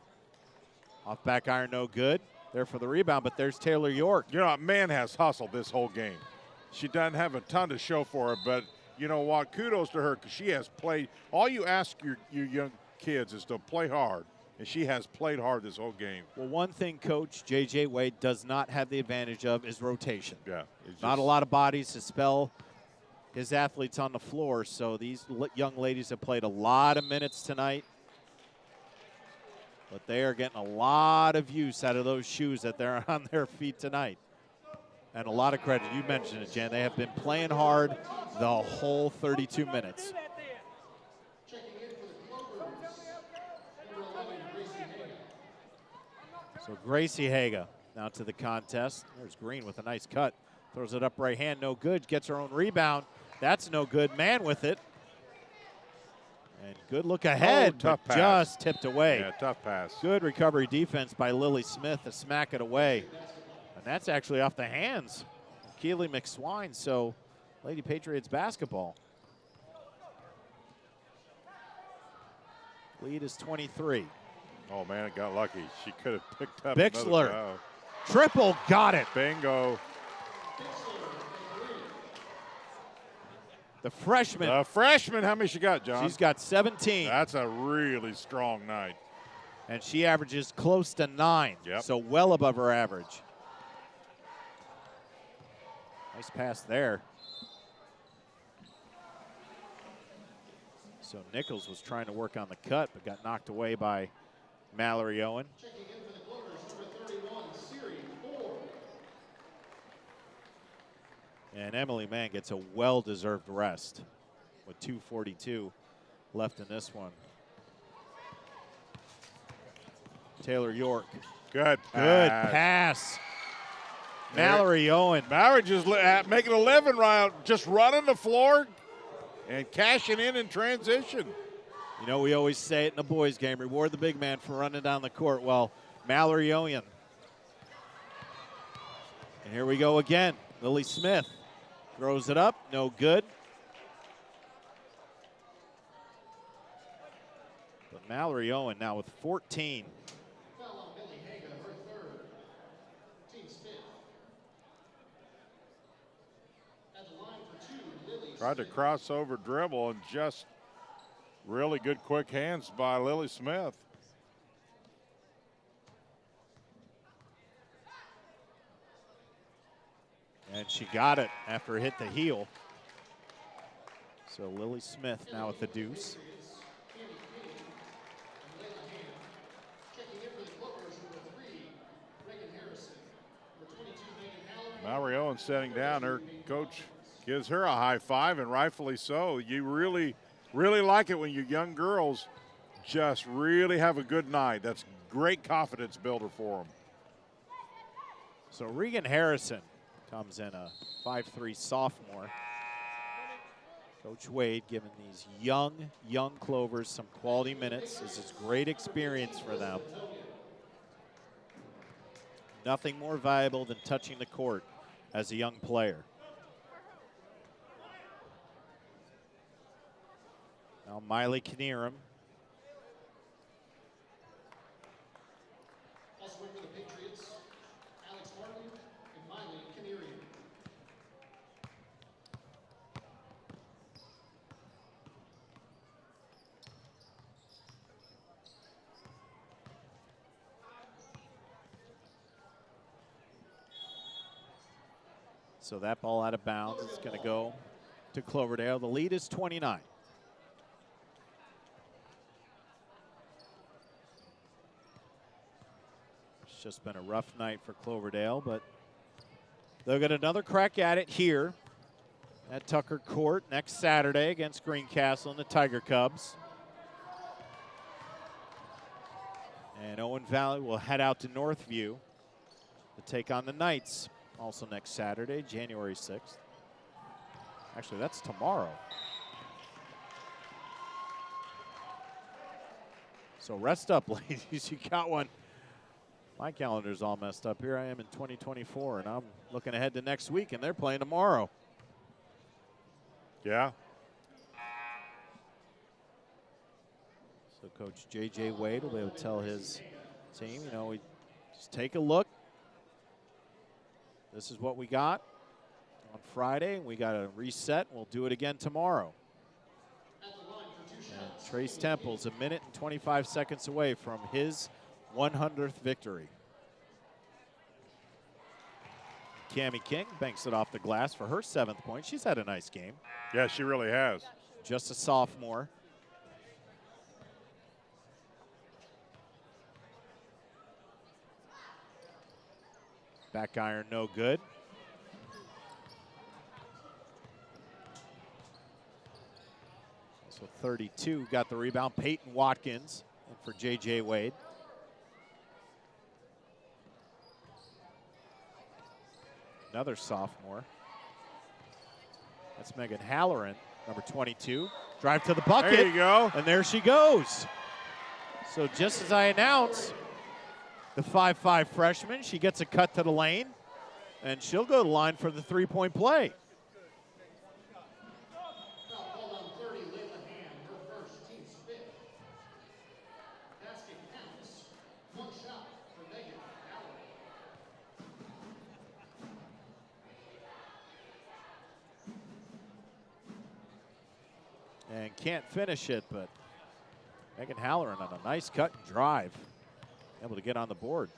Off back iron, no good. There for the rebound, but there's Taylor York. You know, Man has hustled this whole game. She doesn't have a ton to show for it, but you know what? Kudos to her because she has played. All you ask your young kids is to play hard, and she has played hard this whole game. Well, one thing Coach J.J. Wade does not have the advantage of is rotation. Yeah. Not a lot of bodies to spell his athletes on the floor, so these young ladies have played a lot of minutes tonight. But they are getting a lot of use out of those shoes that they're on their feet tonight. And a lot of credit. You mentioned it, Jen. They have been playing hard the whole 32 minutes. So Gracie Haga now to the contest. There's Green with a nice cut. Throws it up right hand, no good. Gets her own rebound. That's no good. Man with it. And good look ahead, tough but pass. just tipped away. Yeah, tough pass. Good recovery defense by Lily Smith to smack it away. And that's actually off the hands of Keely McSwine, so Lady Patriots basketball. Lead is 23. Oh, man, it got lucky. She could have picked up Bixler. another foul. Triple, got it. Bingo. The freshman. How many she got, John? She's got 17. That's a really strong night. And she averages close to 9. Yep. So well above her average. Nice pass there. So Nichols was trying to work on the cut, but got knocked away by Mallory Owen. Checking in for the Clovers, number 31, Siri Ford. And Emily Mann gets a well-deserved rest with 2:42 left in this one. Taylor York. Good Good pass. Mallory Owen. Mallory just making a living right, just running the floor and cashing in transition. You know, we always say it in the boys' game, reward the big man for running down the court. Well, Mallory Owen. And here we go again. Lily Smith throws it up, no good. But Mallory Owen now with 14. Foul on Millie Haga, her third. Team Smith. At the line for two, Lily Tried to Smith. crossover dribble and just really good quick hands by Lily Smith. And she got it after it hit the heel. So Lily Smith now with the deuce. Checking in for the Clovers, number 3, Reagan Harrison. Number 22, Megan Halliday. Mallory Owen setting down. Her coach gives her a high five, and rightfully so. You really like it when your young girls just really have a good night. That's great confidence builder for them. So Regan Harrison comes in a 5'3" sophomore. Coach Wade giving these young Clovers some quality minutes. This is great experience for them. Nothing more valuable than touching the court as a young player. Now Miley Knierim. Also in for the Patriots, Alex Martin and Miley Canarian. So that ball out of bounds. It's going to go to Cloverdale. The lead is 29. It's just been a rough night for Cloverdale, but they'll get another crack at it here at Tucker Court next Saturday against Greencastle and the Tiger Cubs. And Owen Valley will head out to Northview to take on the Knights also next Saturday, January 6th. Actually, that's tomorrow. So rest up, ladies. You got one. My calendar's all messed up. Here I am in 2024, and I'm looking ahead to next week, and they're playing tomorrow. Yeah. So Coach J.J. Wade will be able to tell his team, you know, we just take a look. This is what we got on Friday. We got to reset. We'll do it again tomorrow. And Trace Temple's 1 minute and 25 seconds away from his 100th victory. Cammie King banks it off the glass for her 7th point. She's had a nice game. Yeah, she really has. Just a sophomore. Back iron, no good. So 32 got the rebound. Peyton Watkins and for J.J. Wade. Another sophomore. That's Megan Halloran, number 22. Drive to the bucket. There you go. And there she goes. So just as I announced, the 5'5" freshman, she gets a cut to the lane, and she'll go to the line for the three-point play. And can't finish it, but Megan Halloran on a nice cut and drive, able to get on the board.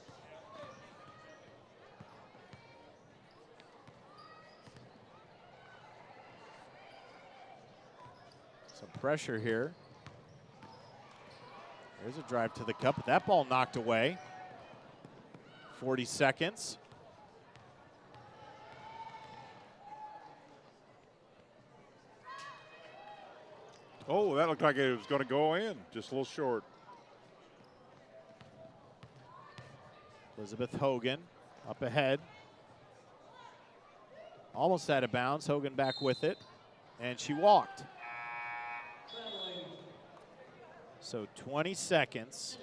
Some pressure here. There's a drive to the cup, but that ball knocked away. 40 seconds. Oh, that looked like it was going to go in, just a little short. Elizabeth Hogan up ahead. Almost out of bounds. Hogan back with it, and she walked. So 20 seconds.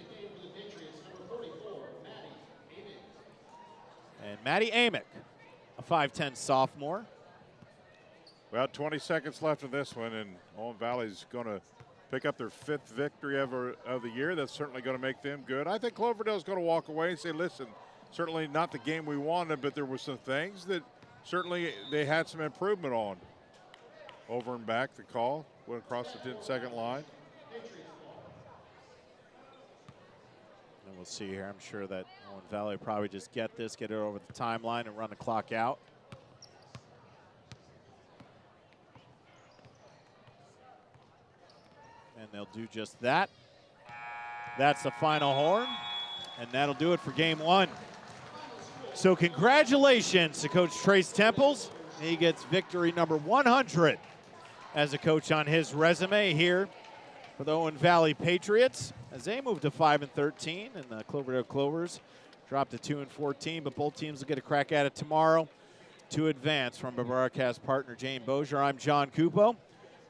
And Maddie Amick, a 5'10" sophomore. About 20 seconds left in this one, and Owen Valley's going to pick up their 5th victory of the year. That's certainly going to make them good. I think Cloverdale's going to walk away and say, listen, certainly not the game we wanted, but there were some things that certainly they had some improvement on. Over and back, the call went across the 10-second line. And we'll see here. I'm sure that Owen Valley will probably just get this, get it over the timeline, and run the clock out. And they'll do just that. That's the final horn, and that'll do it for game 1. So congratulations to Coach Trace Temples. He gets victory number 100 as a coach on his resume here for the Owen Valley Patriots as they move to 5-13, and the Cloverdale Clovers drop to 2-14, but both teams will get a crack at it tomorrow to advance. From our broadcast partner, Jane Bozier, I'm John Cupo.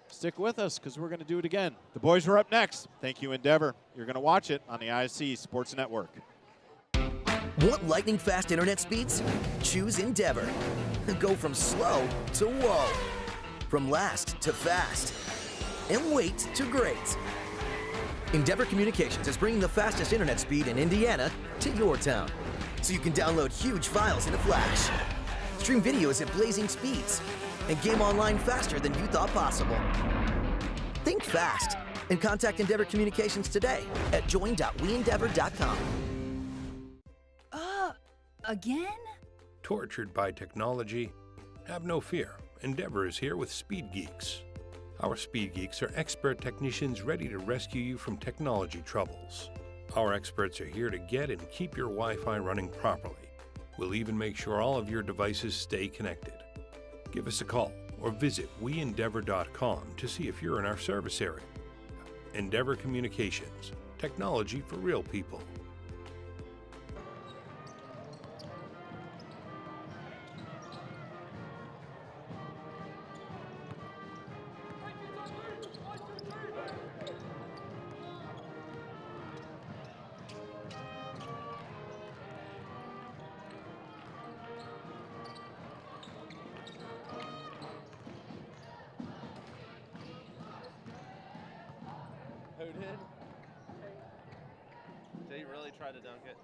Stick with us because we're going to do it again. The boys are up next. Thank you, Endeavor. You're going to watch it on the IHSAA Sports Network. Want lightning fast internet speeds? Choose Endeavor. Go from slow to whoa. From last to fast. And wait to great. Endeavor Communications is bringing the fastest internet speed in Indiana to your town. So you can download huge files in a flash. Stream videos at blazing speeds. And game online faster than you thought possible. Think fast and contact Endeavor Communications today at join.weendeavor.com. Again? Tortured by technology? Have no fear. Endeavor is here with Speed Geeks. Our Speed Geeks are expert technicians ready to rescue you from technology troubles. Our experts are here to get and keep your Wi-Fi running properly. We'll even make sure all of your devices stay connected. Give us a call or visit weendeavor.com to see if you're in our service area. Endeavor Communications, technology for real people. Did he really try to dunk it?